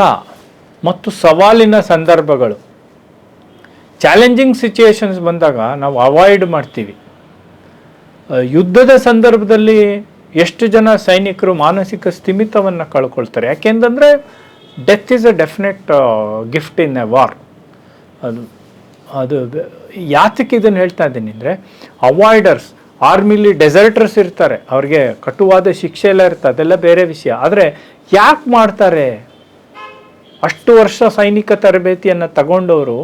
ಮತ್ತು ಸವಾಲಿನ ಸಂದರ್ಭಗಳು, ಚಾಲೆಂಜಿಂಗ್ ಸಿಚುಯೇಷನ್ಸ್ ಬಂದಾಗ ನಾವು ಅವಾಯ್ಡ್ ಮಾಡ್ತೀವಿ. ಯುದ್ಧದ ಸಂದರ್ಭದಲ್ಲಿ ಎಷ್ಟು ಜನ ಸೈನಿಕರು ಮಾನಸಿಕ ಸ್ಥಿಮಿತವನ್ನು ಕಳ್ಕೊಳ್ತಾರೆ. ಯಾಕೆಂತಂದರೆ death is a definite gift in a war. ಅದು ಯಾತಕ್ಕೆ ಇದನ್ನು ಹೇಳ್ತಾ ಇದ್ದೀನಿ ಅಂದರೆ, ಅವಾಯ್ಡರ್ಸ್, ಆರ್ಮಿಲಿ ಡೆಸರ್ಟರ್ಸ್ ಇರ್ತಾರೆ, ಅವ್ರಿಗೆ ಕಟುವಾದ ಶಿಕ್ಷೆ ಎಲ್ಲ ಇರ್ತದೆ, ಅದೆಲ್ಲ ಬೇರೆ ವಿಷಯ. ಆದರೆ ಯಾಕೆ ಮಾಡ್ತಾರೆ? ಅಷ್ಟು ವರ್ಷ ಸೈನಿಕ ತರಬೇತಿಯನ್ನು ತಗೊಂಡವರು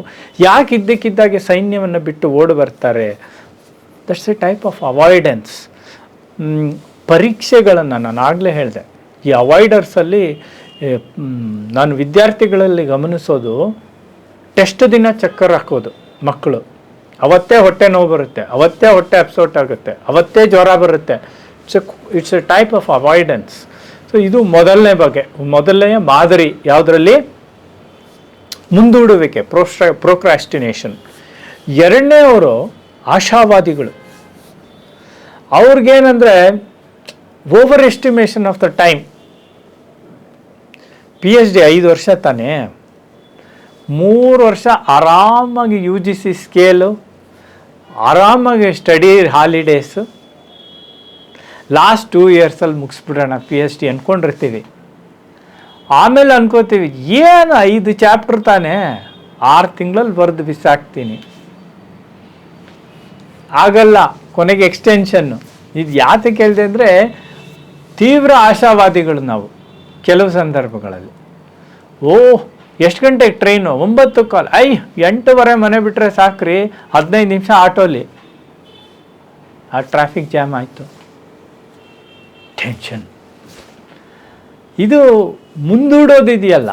ಯಾಕೆ ಇದ್ದಕ್ಕಿದ್ದಾಗೆ ಸೈನ್ಯವನ್ನು ಬಿಟ್ಟು ಓಡಿ ಬರ್ತಾರೆ? That's A type of avoidance. ಪರೀಕ್ಷೆಗಳನ್ನು ನಾನು ಆಗಲೇ ಹೇಳಿದೆ, ಈ ಅವಾಯ್ಡರ್ಸಲ್ಲಿ ನಾನು ವಿದ್ಯಾರ್ಥಿಗಳಲ್ಲಿ ಗಮನಿಸೋದು, ಟೆಸ್ಟ್ ದಿನ ಚಕ್ಕರ್ ಹಾಕೋದು ಮಕ್ಕಳು, ಅವತ್ತೇ ಹೊಟ್ಟೆ ನೋವು ಬರುತ್ತೆ, ಅವತ್ತೇ ಹೊಟ್ಟೆ ಅಪ್ಸೋಟ್ ಆಗುತ್ತೆ, ಅವತ್ತೇ ಜ್ವರ ಬರುತ್ತೆ. It's a type of avoidance. So ಇದು ಮೊದಲನೆಯ ಮಾದರಿ. ಯಾವುದರಲ್ಲಿ? ಮುಂದೂಡುವಿಕೆ, ಪ್ರೋಕ್ರಾಸ್ಟಿನೇಷನ್. ಎರಡನೇವರು ಆಶಾವಾದಿಗಳು. ಅವ್ರಿಗೇನಂದರೆ overestimation of the time. PhD 5 ವರ್ಷ ತಾನೇ, 3 ವರ್ಷ ಆರಾಮಾಗಿ UGC ಸ್ಕೇಲು, ಆರಾಮಾಗಿ ಸ್ಟಡಿ ಹಾಲಿಡೇಸು, ಲಾಸ್ಟ್ 2 ಇಯರ್ಸಲ್ಲಿ ಮುಗಿಸ್ಬಿಡೋಣ PhD ಅಂದ್ಕೊಂಡಿರ್ತೀವಿ. ಆಮೇಲೆ ಅನ್ಕೋತೀವಿ, ಏನು 5 ಚಾಪ್ಟರ್ ತಾನೇ, 6 ತಿಂಗಳಲ್ಲಿ ಬರೆದು ಬಿಸಾಕ್ತೀನಿ. ಆಗಲ್ಲ, ಕೊನೆಗೆ ಎಕ್ಸ್ಟೆನ್ಷನ್ನು. ಇದು ಯಾತಕ್ಕೆ ಹೇಳಿದೆ ಅಂದರೆ, ತೀವ್ರ ಆಶಾವಾದಿಗಳು ನಾವು ಕೆಲವು ಸಂದರ್ಭಗಳಲ್ಲಿ. ಎಷ್ಟು ಗಂಟೆಗೆ ಟ್ರೈನು? 9:15. 8:15 ಮನೆ ಬಿಟ್ಟರೆ ಸಾಕ್ರಿ, 15 ನಿಮಿಷ ಆಟೋಲಿ, ಆ ಟ್ರಾಫಿಕ್ ಜಾಮ್ ಆಯಿತು, ಟೆನ್ಷನ್. ಇದು ಮುಂದೂಡೋದಿದೆಯಲ್ಲ,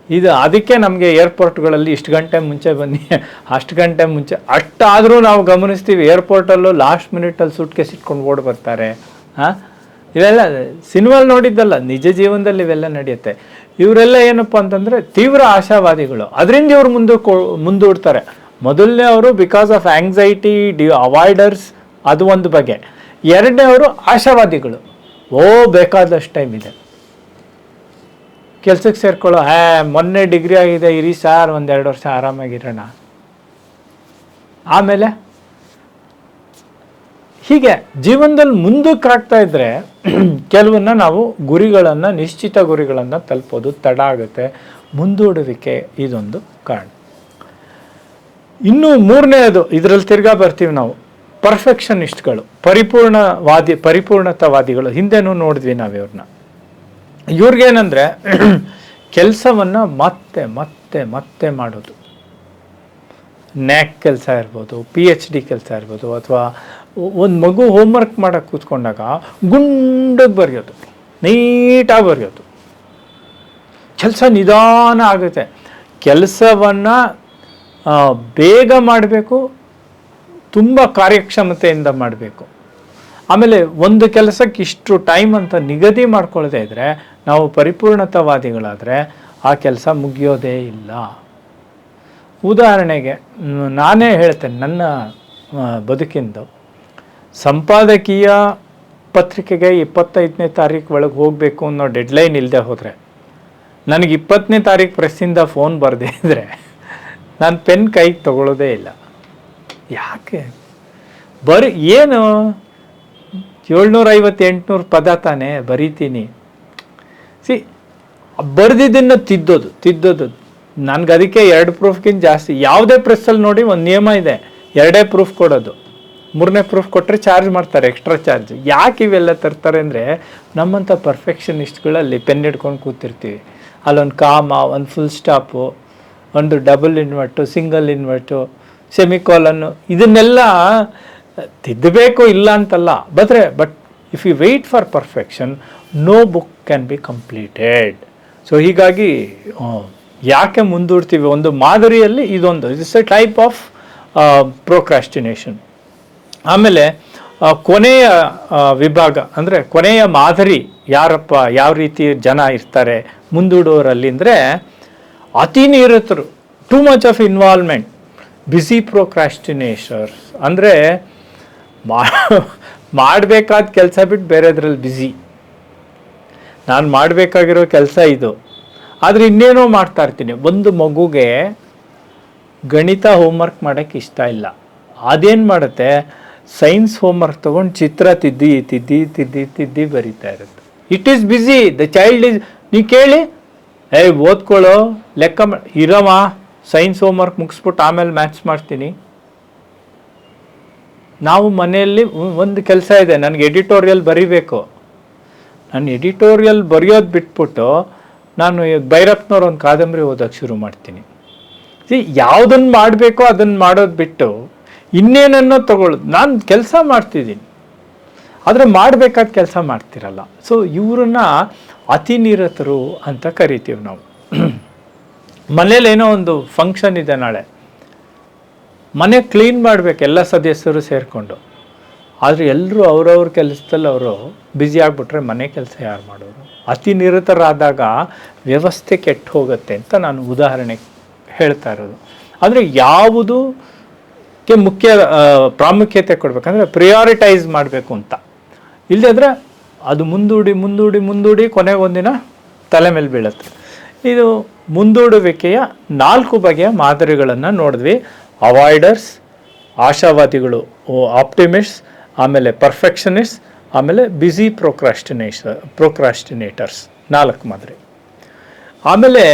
ಇದು ಅದಕ್ಕೆ ನಮಗೆ ಏರ್ಪೋರ್ಟ್ಗಳಲ್ಲಿ ಇಷ್ಟು ಗಂಟೆ ಮುಂಚೆ ಬನ್ನಿ, ಅಷ್ಟು ಗಂಟೆ ಮುಂಚೆ, ಅಷ್ಟಾದರೂ ನಾವು ಗಮನಿಸ್ತೀವಿ ಏರ್ಪೋರ್ಟಲ್ಲೂ ಲಾಸ್ಟ್ ಮಿನಿಟಲ್ಲಿ ಸೂಟ್ ಕೇಸ್ ಇಟ್ಕೊಂಡು ಓಡಿ ಬರ್ತಾರೆ. ಹಾಂ, ಇವೆಲ್ಲ ಸಿನಿಮಾಲ್ಲಿ ನೋಡಿದ್ದಲ್ಲ, ನಿಜ ಜೀವನದಲ್ಲಿ ಇವೆಲ್ಲ ನಡೆಯುತ್ತೆ. ಇವರೆಲ್ಲ ಏನಪ್ಪ ಅಂತಂದರೆ ತೀವ್ರ ಆಶಾವಾದಿಗಳು, ಅದರಿಂದ ಇವರು ಮುಂದೂಡ್ತಾರೆ. ಮೊದಲನೇ ಅವರು ಬಿಕಾಸ್ ಆಫ್ ಆಂಗ್ಸೈಟಿ ಅವಾಯ್ಡರ್ಸ್, ಅದು ಒಂದು ಬಗೆ. ಎರಡನೇ ಅವರು ಆಶಾವಾದಿಗಳು, ಬೇಕಾದಷ್ಟು ಟೈಮ್ ಇದೆ ಕೆಲ್ಸಕ್ಕೆ ಸೇರ್ಕೊಳ್ಳೋ, ಮೊನ್ನೆ ಡಿಗ್ರಿ ಆಗಿದೆ ಇರಿ ಸಾರ್, 1-2 ವರ್ಷ ಆರಾಮಾಗಿರೋಣ. ಆಮೇಲೆ ಹೀಗೆ ಜೀವನದಲ್ಲಿ ಮುಂದಕ್ಕೆ ಆಗ್ತಾ ಇದ್ರೆ ಕೆಲವನ್ನ ನಾವು ಗುರಿಗಳನ್ನು, ನಿಶ್ಚಿತ ಗುರಿಗಳನ್ನು ತಲುಪೋದು ತಡ ಆಗುತ್ತೆ. ಮುಂದೂಡುವಿಕೆ ಇದೊಂದು ಕಾರಣ. ಇನ್ನು ಮೂರನೇದು, ಇದರಲ್ಲಿ ತಿರ್ಗಾ ಬರ್ತೀವಿ ನಾವು, ಪರ್ಫೆಕ್ಷನಿಸ್ಟ್ಗಳು, ಪರಿಪೂರ್ಣತಾವಾದಿಗಳು. ಹಿಂದೆನೂ ನೋಡಿದ್ವಿ ನಾವು ಇವ್ರನ್ನ. ಇವ್ರಿಗೇನಂದರೆ ಕೆಲಸವನ್ನು ಮತ್ತೆ ಮತ್ತೆ ಮತ್ತೆ ಮಾಡೋದು. ನ್ಯಾಕ್ ಕೆಲಸ ಇರ್ಬೋದು, PhD ಕೆಲಸ ಇರ್ಬೋದು, ಅಥವಾ ಒಂದು ಮಗು ಹೋಮ್ವರ್ಕ್ ಮಾಡೋಕ್ಕೆ ಕೂತ್ಕೊಂಡಾಗ ಗುಂಡಗೆ ಬರೆಯೋದು, ನೀಟಾಗಿ ಬರೆಯೋದು. ಕೆಲಸ ನಿಧಾನ ಆಗುತ್ತೆ. ಕೆಲಸವನ್ನು ಬೇಗ ಮಾಡಬೇಕು, ತುಂಬ ಕಾರ್ಯಕ್ಷಮತೆಯಿಂದ ಮಾಡಬೇಕು. ಆಮೇಲೆ ಒಂದು ಕೆಲಸಕ್ಕೆ ಇಷ್ಟು ಟೈಮ್ ಅಂತ ನಿಗದಿ ಮಾಡ್ಕೊಳ್ಳದೆ ಇದ್ದರೆ, ನಾವು ಪರಿಪೂರ್ಣತಾವಾದಿಗಳಾದರೆ ಆ ಕೆಲಸ ಮುಗಿಯೋದೇ ಇಲ್ಲ. ಉದಾಹರಣೆಗೆ ನಾನೇ ಹೇಳ್ತೇನೆ, ನನ್ನ ಬದುಕಿಂದು ಸಂಪಾದಕೀಯ ಪತ್ರಿಕೆಗೆ 25ನೇ ತಾರೀಕು ಒಳಗೆ ಹೋಗಬೇಕು ಅನ್ನೋ ಡೆಡ್ಲೈನ್ ಇಲ್ಲದೆ ಹೋದರೆ, ನನಗೆ 20ನೇ ತಾರೀಕು ಪ್ರೆಸ್ಸಿಂದ ಫೋನ್ ಬರದೇ ಇದ್ದರೆ ನಾನು ಪೆನ್ ಕೈಗೆ ತಗೊಳ್ಳೋದೇ ಇಲ್ಲ. ಯಾಕೆ? ಏನು 750-800 ಪದ ತಾನೇ ಬರೀತೀನಿ. ಬರೆದಿದ್ದನ್ನು ತಿದ್ದೋದು ನನಗೆ ಅದಕ್ಕೆ 2 ಪ್ರೂಫ್ಗಿಂತ ಜಾಸ್ತಿ. ಯಾವುದೇ ಪ್ರೆಸ್ಸಲ್ಲಿ ನೋಡಿ ಒಂದು ನಿಯಮ ಇದೆ, 2 ಪ್ರೂಫ್ ಕೊಡೋದು. 3ನೇ ಪ್ರೂಫ್ ಕೊಟ್ಟರೆ ಚಾರ್ಜ್ ಮಾಡ್ತಾರೆ, ಎಕ್ಸ್ಟ್ರಾ ಚಾರ್ಜ್. ಯಾಕೆ ಇವೆಲ್ಲ ತರ್ತಾರೆ ಅಂದರೆ, ನಮ್ಮಂಥ ಪರ್ಫೆಕ್ಷನಿಸ್ಟ್ಗಳಲ್ಲಿ ಪೆನ್ ಹಿಡ್ಕೊಂಡು ಕೂತಿರ್ತೀವಿ. ಅಲ್ಲೊಂದು ಕಾಮ, ಒಂದು ಫುಲ್ ಸ್ಟಾಪು, ಒಂದು ಡಬಲ್ ಇನ್ವರ್ಟು, ಸಿಂಗಲ್ ಇನ್ವರ್ಟು, ಸೆಮಿಕೋಲನ್ನು, ಇದನ್ನೆಲ್ಲ ತಿದ್ದಬೇಕು, ಇಲ್ಲ ಅಂತಲ್ಲ. But if you wait for perfection, no book can be completed. So ಹೀಗಾಗಿ ಯಾಕೆ ಮುಂದೂಡ್ತೀವಿ? ಒಂದು ಮಾದರಿಯಲ್ಲಿ ಇದೊಂದು, it's a type of procrastination. ಆಮೇಲೆ ಕೊನೆಯ ವಿಭಾಗ ಅಂದರೆ ಕೊನೆಯ ಮಾದರಿ ಯಾರಪ್ಪ, ಯಾವ ರೀತಿ ಜನ ಇರ್ತಾರೆ ಮುಂದೂಡೋರಲ್ಲಿ ಅಂದರೆ, ಅತಿ ನಿರತರು, too much of involvement, busy procrastinators. ಅಂದರೆ ಮಾಡಬೇಕಾದ ಕೆಲಸ ಬಿಟ್ಟು ಬೇರೆದ್ರಲ್ಲಿ ಬ್ಯುಸಿ. ನಾನು ಮಾಡಬೇಕಾಗಿರೋ ಕೆಲಸ ಇದು, ಆದರೆ ಇನ್ನೇನೋ ಮಾಡ್ತಾ ಇರ್ತೀನಿ. ಒಂದು ಮಗುಗೆ ಗಣಿತ ಹೋಮ್ವರ್ಕ್ ಮಾಡೋಕ್ಕೆ ಇಷ್ಟ ಇಲ್ಲ, ಅದೇನು ಮಾಡುತ್ತೆ, ಸೈನ್ಸ್ ಹೋಮ್ವರ್ಕ್ ತೊಗೊಂಡು ಚಿತ್ರ ತಿದ್ದಿ ಬರೀತಾ ಇರುತ್ತೆ. It is busy. The child is, ನೀವು ಕೇಳಿ, ಓದ್ಕೊಳ್ಳೋ, ಲೆಕ್ಕ ಇರಮ್ಮ, ಸೈನ್ಸ್ ಹೋಮ್ವರ್ಕ್ ಮುಗಿಸ್ಬಿಟ್ಟು ಆಮೇಲೆ ಮ್ಯಾಥ್ಸ್ ಮಾಡ್ತೀನಿ. ನಾವು ಮನೆಯಲ್ಲಿ ಒಂದು ಕೆಲಸ ಇದೆ, ನನಗೆ ಎಡಿಟೋರಿಯಲ್ ಬರೀಬೇಕು. ನಾನು ಎಡಿಟೋರಿಯಲ್ ಬರೆಯೋದು ಬಿಟ್ಬಿಟ್ಟು ನಾನು ಭೈರಪ್ಪನವ್ರ ಒಂದು ಕಾದಂಬರಿ ಓದೋಕ್ಕೆ ಶುರು ಮಾಡ್ತೀನಿ. ಯಾವುದನ್ನು ಮಾಡಬೇಕೋ ಅದನ್ನು ಮಾಡೋದು ಬಿಟ್ಟು ಇನ್ನೇನನ್ನೋ ತಗೊಳ್ಳೋದು. ನಾನು ಕೆಲಸ ಮಾಡ್ತಿದ್ದೀನಿ, ಆದರೆ ಮಾಡಬೇಕಾದ ಕೆಲಸ ಮಾಡ್ತಿರಲ್ಲ. ಸೊ ಇವ್ರನ್ನ ಅತಿ ನಿರತರು ಅಂತ ಕರಿತೀವಿ ನಾವು. ಮನೇಲಿ ಏನೋ ಒಂದು ಫಂಕ್ಷನ್ ಇದೆ ನಾಳೆ, ಮನೆ ಕ್ಲೀನ್ ಮಾಡಬೇಕು ಎಲ್ಲ ಸದಸ್ಯರು ಸೇರಿಕೊಂಡು. ಆದರೆ ಎಲ್ಲರೂ ಅವ್ರವ್ರ ಕೆಲಸದಲ್ಲಿ ಅವರು ಬ್ಯುಸಿ ಆಗಿಬಿಟ್ರೆ ಮನೆ ಕೆಲಸ ಯಾರು ಮಾಡೋರು? ಅತಿ ನಿರತರಾದಾಗ ವ್ಯವಸ್ಥೆ ಕೆಟ್ಟು ಹೋಗುತ್ತೆ ಅಂತ ನಾನು ಉದಾಹರಣೆ ಹೇಳ್ತಾ ಇರೋದು. ಆದರೆ ಯಾವುದಕ್ಕೆ ಮುಖ್ಯ ಪ್ರಾಮುಖ್ಯತೆ ಕೊಡಬೇಕಂದ್ರೆ ಪ್ರಿಯಾರಿಟೈಸ್ ಮಾಡಬೇಕು ಅಂತ. ಇಲ್ಲದಿದ್ರೆ ಅದು ಮುಂದೂಡಿ ಕೊನೆಗೆ ಒಂದಿನ ತಲೆ ಮೇಲೆ ಬೀಳುತ್ತೆ. ಇದು ಮುಂದೂಡುವಿಕೆಯ 4 ಬಗೆಯ ಮಾದರಿಗಳನ್ನು ನೋಡಿದ್ವಿ. ಅವಾಯ್ಡರ್ಸ್, ಆಶಾವಾದಿಗಳು, ಆಪ್ಟಿಮಿಸ್ಟ್ಸ್, ಆಮೇಲೆ ಪರ್ಫೆಕ್ಷನಿಸ್ಟ್, ಆಮೇಲೆ ಬ್ಯುಸಿ ಪ್ರೋಕ್ರಾಸ್ಟಿನೇಟರ್ಸ್, 4 ಮಾದರಿ. ಆಮೇಲೆ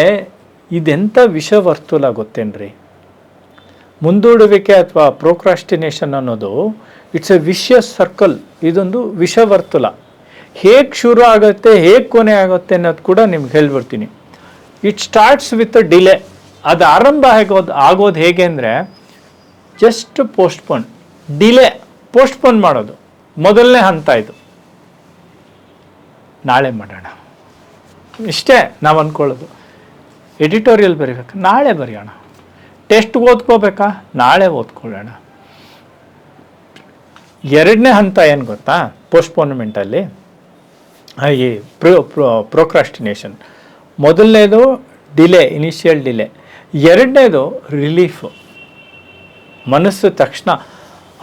ಇದೆಂಥ ವಿಷವರ್ತುಲ ಗೊತ್ತೇನ್ರಿ? ಮುಂದೂಡುವಿಕೆ ಅಥವಾ ಪ್ರೋಕ್ರಾಸ್ಟಿನೇಷನ್ ಅನ್ನೋದು ಇಟ್ಸ್ ಎ ವಿಷಿಯಸ್ ಸರ್ಕಲ್. ಇದೊಂದು ವಿಷವರ್ತುಲ. ಹೇಗೆ ಶುರು ಆಗುತ್ತೆ, ಹೇಗೆ ಕೊನೆ ಆಗುತ್ತೆ ಅನ್ನೋದು ಕೂಡ ನಿಮ್ಗೆ ಹೇಳ್ಬಿಡ್ತೀನಿ. It starts with a delay. ಅದು ಆರಂಭ ಆಗೋದು ಹೇಗೆ ಅಂದರೆ, ಜಸ್ಟ್ ಪೋಸ್ಟ್ಪೋನ್ ಮಾಡೋದು ಮೊದಲನೇ ಹಂತ. ಇದು ನಾಳೆ ಮಾಡೋಣ, ಇಷ್ಟೇ ನಾವು ಅಂದ್ಕೊಳ್ಳೋದು. ಎಡಿಟೋರಿಯಲ್ ಬರೀಬೇಕು, ನಾಳೆ ಬರೆಯೋಣ. ಟೆಸ್ಟ್ ಓದ್ಕೋಬೇಕಾ, ನಾಳೆ ಓದ್ಕೊಳ್ಳೋಣ. ಎರಡನೇ ಹಂತ ಏನು ಗೊತ್ತಾ, ಪೋಸ್ಟ್ಪೋನ್ಮೆಂಟಲ್ಲಿ ಈ ಪ್ರೋಕ್ರಾಸ್ಟಿನೇಷನ್. ಮೊದಲನೇದು ಡಿಲೇ, ಇನಿಷಿಯಲ್ ಡಿಲೇ. ಎರಡನೇದು ರಿಲೀಫು. ಮನಸ್ಸು ತಕ್ಷಣ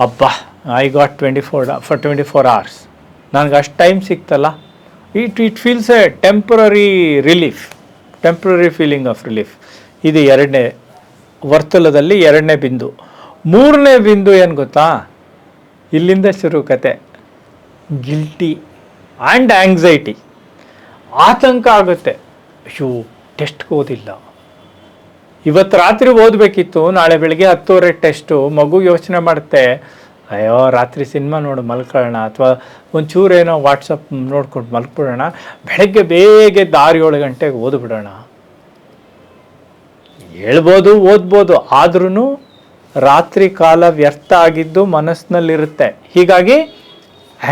ಅಬ್ಬಾ ಐ ಗಾಟ್ 24 hours, ನನಗೆ ಅಷ್ಟು ಟೈಮ್ ಸಿಕ್ತಲ್ಲ, it feels a temporary relief, temporary feeling of relief. ಇದು ಎರಡನೇ ವರ್ತುಲದಲ್ಲಿ ಎರಡನೇ ಬಿಂದು. ಮೂರನೇ ಬಿಂದು ಏನು ಗೊತ್ತಾ, ಇಲ್ಲಿಂದ ಶುರು ಕತೆ. ಗಿಲ್ಟಿ ಆ್ಯಂಡ್ ಆಂಗ್ಸೈಟಿ, ಆತಂಕ ಆಗುತ್ತೆ. ಅಯ್ಯೋ ಟೆಸ್ಟ್ಗೆ ಓದಿಲ್ಲ, ಇವತ್ತು ರಾತ್ರಿ ಓದಬೇಕಿತ್ತು, ನಾಳೆ ಬೆಳಗ್ಗೆ 10:30 ಟೆಸ್ಟು. ಮಗು ಯೋಚನೆ ಮಾಡುತ್ತೆ, ಅಯ್ಯೋ ರಾತ್ರಿ ಸಿನಿಮಾ ನೋಡಿ ಮಲ್ಕೊಳ್ಳೋಣ, ಅಥವಾ ಒಂಚೂರೇನೋ ವಾಟ್ಸಪ್ ನೋಡ್ಕೊಂಡು ಮಲ್ಕೊಬಿಡೋಣ, ಬೆಳಗ್ಗೆ ಬೇಗ 6-7 ಗಂಟೆಗೆ ಓದ್ಬಿಡೋಣ. ಹೇಳ್ಬೋದು, ಓದ್ಬೋದು, ಆದ್ರೂ ರಾತ್ರಿ ಕಾಲ ವ್ಯರ್ಥ ಆಗಿದ್ದು ಮನಸ್ಸಿನಲ್ಲಿರುತ್ತೆ. ಹೀಗಾಗಿ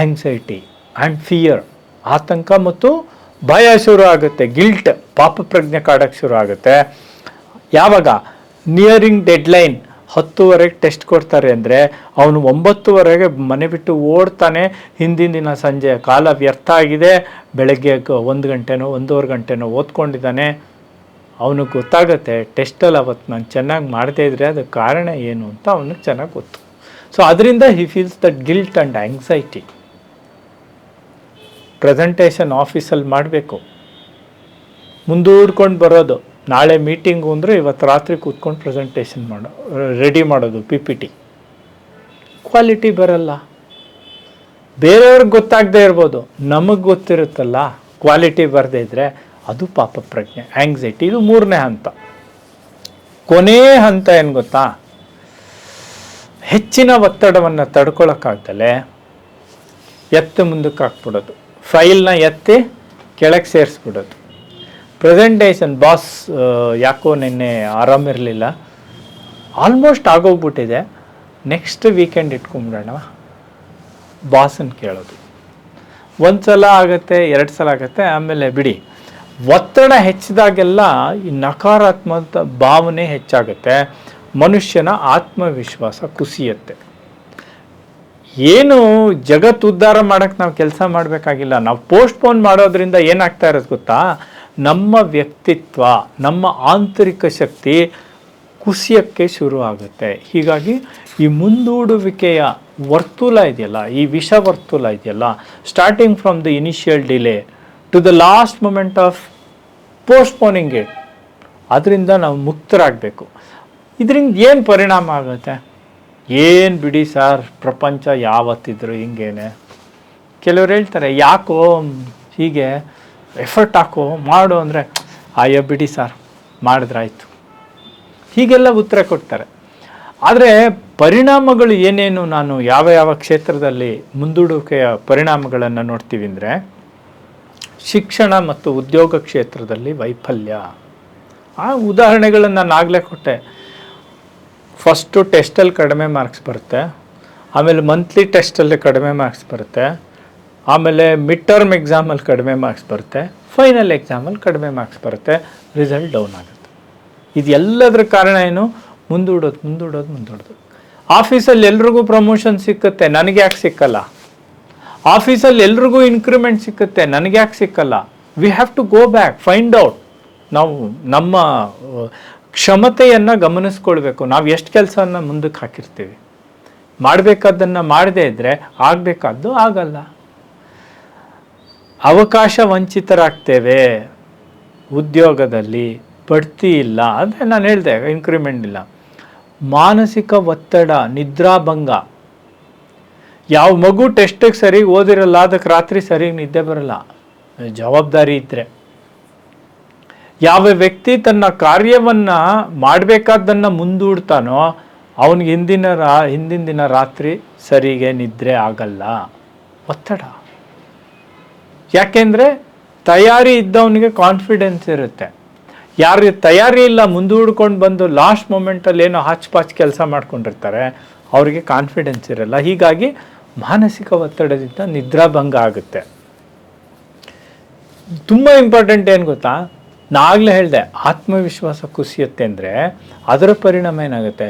ಆಂಗ್ಸೈಟಿ ಆ್ಯಂಡ್ ಫಿಯರ್, ಆತಂಕ ಮತ್ತು ಭಯ ಶುರು ಆಗುತ್ತೆ. ಗಿಲ್ಟ್, ಪಾಪ ಪ್ರಜ್ಞೆ ಕಾಡೋಕ್ಕೆ ಶುರು ಆಗುತ್ತೆ. ಯಾವಾಗ ನಿಯರಿಂಗ್ ಡೆಡ್ಲೈನ್, 10:00 ಟೆಸ್ಟ್ ಕೊಡ್ತಾರೆ ಅಂದರೆ ಅವನು 9:00 ಮನೆ ಬಿಟ್ಟು ಓಡ್ತಾನೆ. ಹಿಂದಿನ ದಿನ ಸಂಜೆ ಕಾಲ ವ್ಯರ್ಥ ಆಗಿದೆ, ಬೆಳಗ್ಗೆ 1 ಗಂಟೆನೋ 1:15 ಗಂಟೆನೋ ಓದ್ಕೊಂಡಿದ್ದಾನೆ. ಅವನಿಗೆ ಗೊತ್ತಾಗುತ್ತೆ ಟೆಸ್ಟಲ್ಲಿ ಅವತ್ತು ನಾನು ಚೆನ್ನಾಗಿ ಮಾಡದೇ ಇದ್ದರೆ ಅದಕ್ಕೆ ಕಾರಣ ಏನು ಅಂತ ಅವನಿಗೆ ಚೆನ್ನಾಗಿ ಗೊತ್ತು. ಸೊ ಅದರಿಂದ he feels that guilt and anxiety. Presentation ಆಫೀಸಲ್ಲಿ ಮಾಡಬೇಕು, ಮುಂದೂಡ್ಕೊಂಡು ಬರೋದು. ನಾಳೆ ಮೀಟಿಂಗು ಅಂದರೆ ಇವತ್ತು ರಾತ್ರಿ ಕೂತ್ಕೊಂಡು ಪ್ರೆಸೆಂಟೇಷನ್ ರೆಡಿ ಮಾಡೋದು, PPT. ಕ್ವಾಲಿಟಿ ಬರಲ್ಲ. ಬೇರೆಯವ್ರಿಗೆ ಗೊತ್ತಾಗದೇ ಇರ್ಬೋದು, ನಮಗೆ ಗೊತ್ತಿರುತ್ತಲ್ಲ. ಕ್ವಾಲಿಟಿ ಬರದೇ ಇದ್ದರೆ ಅದು ಪಾಪ ಪ್ರಜ್ಞೆ, ಆಂಗ್ಸೈಟಿ. ಇದು ಮೂರನೇ ಹಂತ. ಕೊನೇ ಹಂತ ಏನು ಗೊತ್ತಾ, ಹೆಚ್ಚಿನ ಒತ್ತಡವನ್ನು ತಡ್ಕೊಳಕ್ಕಾಗ್ದಲೆ ಎತ್ತು ಮುಂದಕ್ಕೆ ಹಾಕ್ಬಿಡೋದು, ಫೈಲ್ನ ಎತ್ತಿ ಕೆಳಗೆ ಸೇರಿಸ್ಬಿಡೋದು. ಪ್ರೆಸೆಂಟೇಷನ್, ಬಾಸ್ ಯಾಕೋ ನಿನ್ನೆ ಆರಾಮಿರಲಿಲ್ಲ, ಆಲ್ಮೋಸ್ಟ್ ಆಗೋಗ್ಬಿಟ್ಟಿದೆ, ನೆಕ್ಸ್ಟ್ ವೀಕೆಂಡ್ ಇಟ್ಕೊಂಬಿಡೋಣ, ಬಾಸನ್ನು ಕೇಳೋದು. 1 ಸಲ ಆಗುತ್ತೆ, 2 ಸಲ ಆಗುತ್ತೆ, ಆಮೇಲೆ ಬಿಡಿ. ಒತ್ತಡ ಹೆಚ್ಚಿದಾಗೆಲ್ಲ ಈ ನಕಾರಾತ್ಮಕ ಭಾವನೆ ಹೆಚ್ಚಾಗುತ್ತೆ, ಮನುಷ್ಯನ ಆತ್ಮವಿಶ್ವಾಸ ಕುಸಿಯುತ್ತೆ. ಏನು ಜಗತ್ತು ಉದ್ಧಾರ ಮಾಡೋಕ್ಕೆ ನಾವು ಕೆಲಸ ಮಾಡಬೇಕಾಗಿಲ್ಲ. ನಾವು ಪೋಸ್ಟ್ಪೋನ್ ಮಾಡೋದ್ರಿಂದ ಏನಾಗ್ತಾ ಇರೋದು ಗೊತ್ತಾ, ನಮ್ಮ ವ್ಯಕ್ತಿತ್ವ, ನಮ್ಮ ಆಂತರಿಕ ಶಕ್ತಿ ಕುಸಿಯೋಕ್ಕೆ ಶುರು ಆಗುತ್ತೆ. ಹೀಗಾಗಿ ಈ ಮುಂದೂಡುವಿಕೆಯ ವರ್ತುಲ ಇದೆಯಲ್ಲ, ಈ ವಿಷವರ್ತುಲ ಇದೆಯಲ್ಲ, starting from the initial delay to the last moment of postponing it, ಅದರಿಂದ ನಾವು ಮುಕ್ತರಾಗಬೇಕು. ಇದರಿಂದ ಏನು ಪರಿಣಾಮ ಆಗುತ್ತೆ? ಏನು ಬಿಡಿ ಸರ್, ಪ್ರಪಂಚ ಯಾವತ್ತಿದ್ರು ಹಿಂಗೇನೆ. ಕೆಲವ್ರು ಹೇಳ್ತಾರೆ, ಯಾಕೋ ಹೀಗೆ ಎಫರ್ಟ್ ಹಾಕೋ ಮಾಡು ಅಂದರೆ, ಅಯ್ಯೋ ಬಿಡಿ ಸರ್ ಮಾಡಿದ್ರಾಯ್ತು, ಹೀಗೆಲ್ಲ ಉತ್ತರ ಕೊಡ್ತಾರೆ. ಆದರೆ ಪರಿಣಾಮಗಳು ಏನೇನು, ನಾನು ಯಾವ ಯಾವ ಕ್ಷೇತ್ರದಲ್ಲಿ ಮುಂದೂಡುವಿಕೆಯ ಪರಿಣಾಮಗಳನ್ನು ನೋಡ್ತೀವಿ ಅಂದರೆ, ಶಿಕ್ಷಣ ಮತ್ತು ಉದ್ಯೋಗ ಕ್ಷೇತ್ರದಲ್ಲಿ ವೈಫಲ್ಯ. ಆ ಉದಾಹರಣೆಗಳನ್ನು ನಾನು ಆಗಲೇ ಕೊಟ್ಟೆ. ಫಸ್ಟು ಟೆಸ್ಟಲ್ಲಿ ಕಡಿಮೆ ಮಾರ್ಕ್ಸ್ ಬರುತ್ತೆ, ಆಮೇಲೆ ಮಂತ್ಲಿ ಟೆಸ್ಟಲ್ಲಿ ಕಡಿಮೆ ಮಾರ್ಕ್ಸ್ ಬರುತ್ತೆ, ಆಮೇಲೆ ಮಿಡ್ ಟರ್ಮ್ ಎಕ್ಸಾಮಲ್ಲಿ ಕಡಿಮೆ ಮಾರ್ಕ್ಸ್ ಬರುತ್ತೆ, ಫೈನಲ್ ಎಕ್ಸಾಮಲ್ಲಿ ಕಡಿಮೆ ಮಾರ್ಕ್ಸ್ ಬರುತ್ತೆ, ರಿಸಲ್ಟ್ ಡೌನ್ ಆಗುತ್ತೆ. ಇದೆಲ್ಲದರ ಕಾರಣ ಏನು? ಮುಂದೂಡೋದು. ಆಫೀಸಲ್ಲಿ ಎಲ್ರಿಗೂ ಪ್ರಮೋಷನ್ ಸಿಕ್ಕುತ್ತೆ, ನನಗೆ ಯಾಕೆ ಸಿಕ್ಕಲ್ಲ? ಆಫೀಸಲ್ಲಿ ಎಲ್ರಿಗೂ ಇನ್ಕ್ರಿಮೆಂಟ್ ಸಿಕ್ಕುತ್ತೆ, ನನಗೆ ಯಾಕೆ ಸಿಕ್ಕಲ್ಲ? We have to go back, find out. ನಾವು ನಮ್ಮ ಕ್ಷಮತೆಯನ್ನು ಗಮನಿಸ್ಕೊಳ್ಬೇಕು. ನಾವು ಎಷ್ಟು ಕೆಲಸವನ್ನು ಮುಂದಕ್ಕೆ ಹಾಕಿರ್ತೀವಿ, ಮಾಡಬೇಕಾದ್ದನ್ನು ಮಾಡದೇ ಇದ್ದರೆ ಆಗಬೇಕಾದ್ದು ಆಗಲ್ಲ. ಅವಕಾಶ ವಂಚಿತರಾಗ್ತೇವೆ. ಉದ್ಯೋಗದಲ್ಲಿ ಬಡ್ತಿ ಇಲ್ಲ ಅಂದರೆ ನಾನು ಹೇಳಿದೆ, ಇನ್ಕ್ರಿಮೆಂಟ್ ಇಲ್ಲ. ಮಾನಸಿಕ ಒತ್ತಡ, ನಿದ್ರಾಭಂಗ. ಯಾವ ಮಗು ಟೆಸ್ಟಿಗೆ ಸರಿಗೆ ಓದಿರಲ್ಲ, ಅದಕ್ಕೆ ರಾತ್ರಿ ಸರಿಗೆ ನಿದ್ದೆ ಬರಲ್ಲ, ಜವಾಬ್ದಾರಿ ಇದ್ದರೆ. ಯಾವ ವ್ಯಕ್ತಿ ತನ್ನ ಕಾರ್ಯವನ್ನು ಮಾಡಬೇಕಾದ್ದನ್ನು ಮುಂದೂಡ್ತಾನೋ ಅವನಿಗೆ ಹಿಂದಿನ ದಿನ ರಾತ್ರಿ ಸರಿಗೆ ನಿದ್ರೆ ಆಗಲ್ಲ. ಒತ್ತಡ. ಯಾಕೆಂದರೆ ತಯಾರಿ ಇದ್ದವನಿಗೆ ಕಾನ್ಫಿಡೆನ್ಸ್ ಇರುತ್ತೆ. ಯಾರು ತಯಾರಿ ಇಲ್ಲ, ಮುಂದೂಡ್ಕೊಂಡು ಬಂದು ಲಾಸ್ಟ್ ಮೂಮೆಂಟಲ್ಲಿ ಏನೋ ಹಾಚ್ಪಾಚ್ ಕೆಲಸ ಮಾಡ್ಕೊಂಡಿರ್ತಾರೆ, ಅವರಿಗೆ ಕಾನ್ಫಿಡೆನ್ಸ್ ಇರಲ್ಲ. ಹೀಗಾಗಿ ಮಾನಸಿಕ ಒತ್ತಡದಿಂದ ನಿದ್ರಾಭಂಗ ಆಗುತ್ತೆ. ತುಂಬ ಇಂಪಾರ್ಟೆಂಟ್ ಏನು ಗೊತ್ತಾ, ನಾಗಲೇ ಹೇಳಿದೆ, ಆತ್ಮವಿಶ್ವಾಸ ಕುಸಿಯುತ್ತೆ ಅಂದರೆ ಅದರ ಪರಿಣಾಮ ಏನಾಗುತ್ತೆ,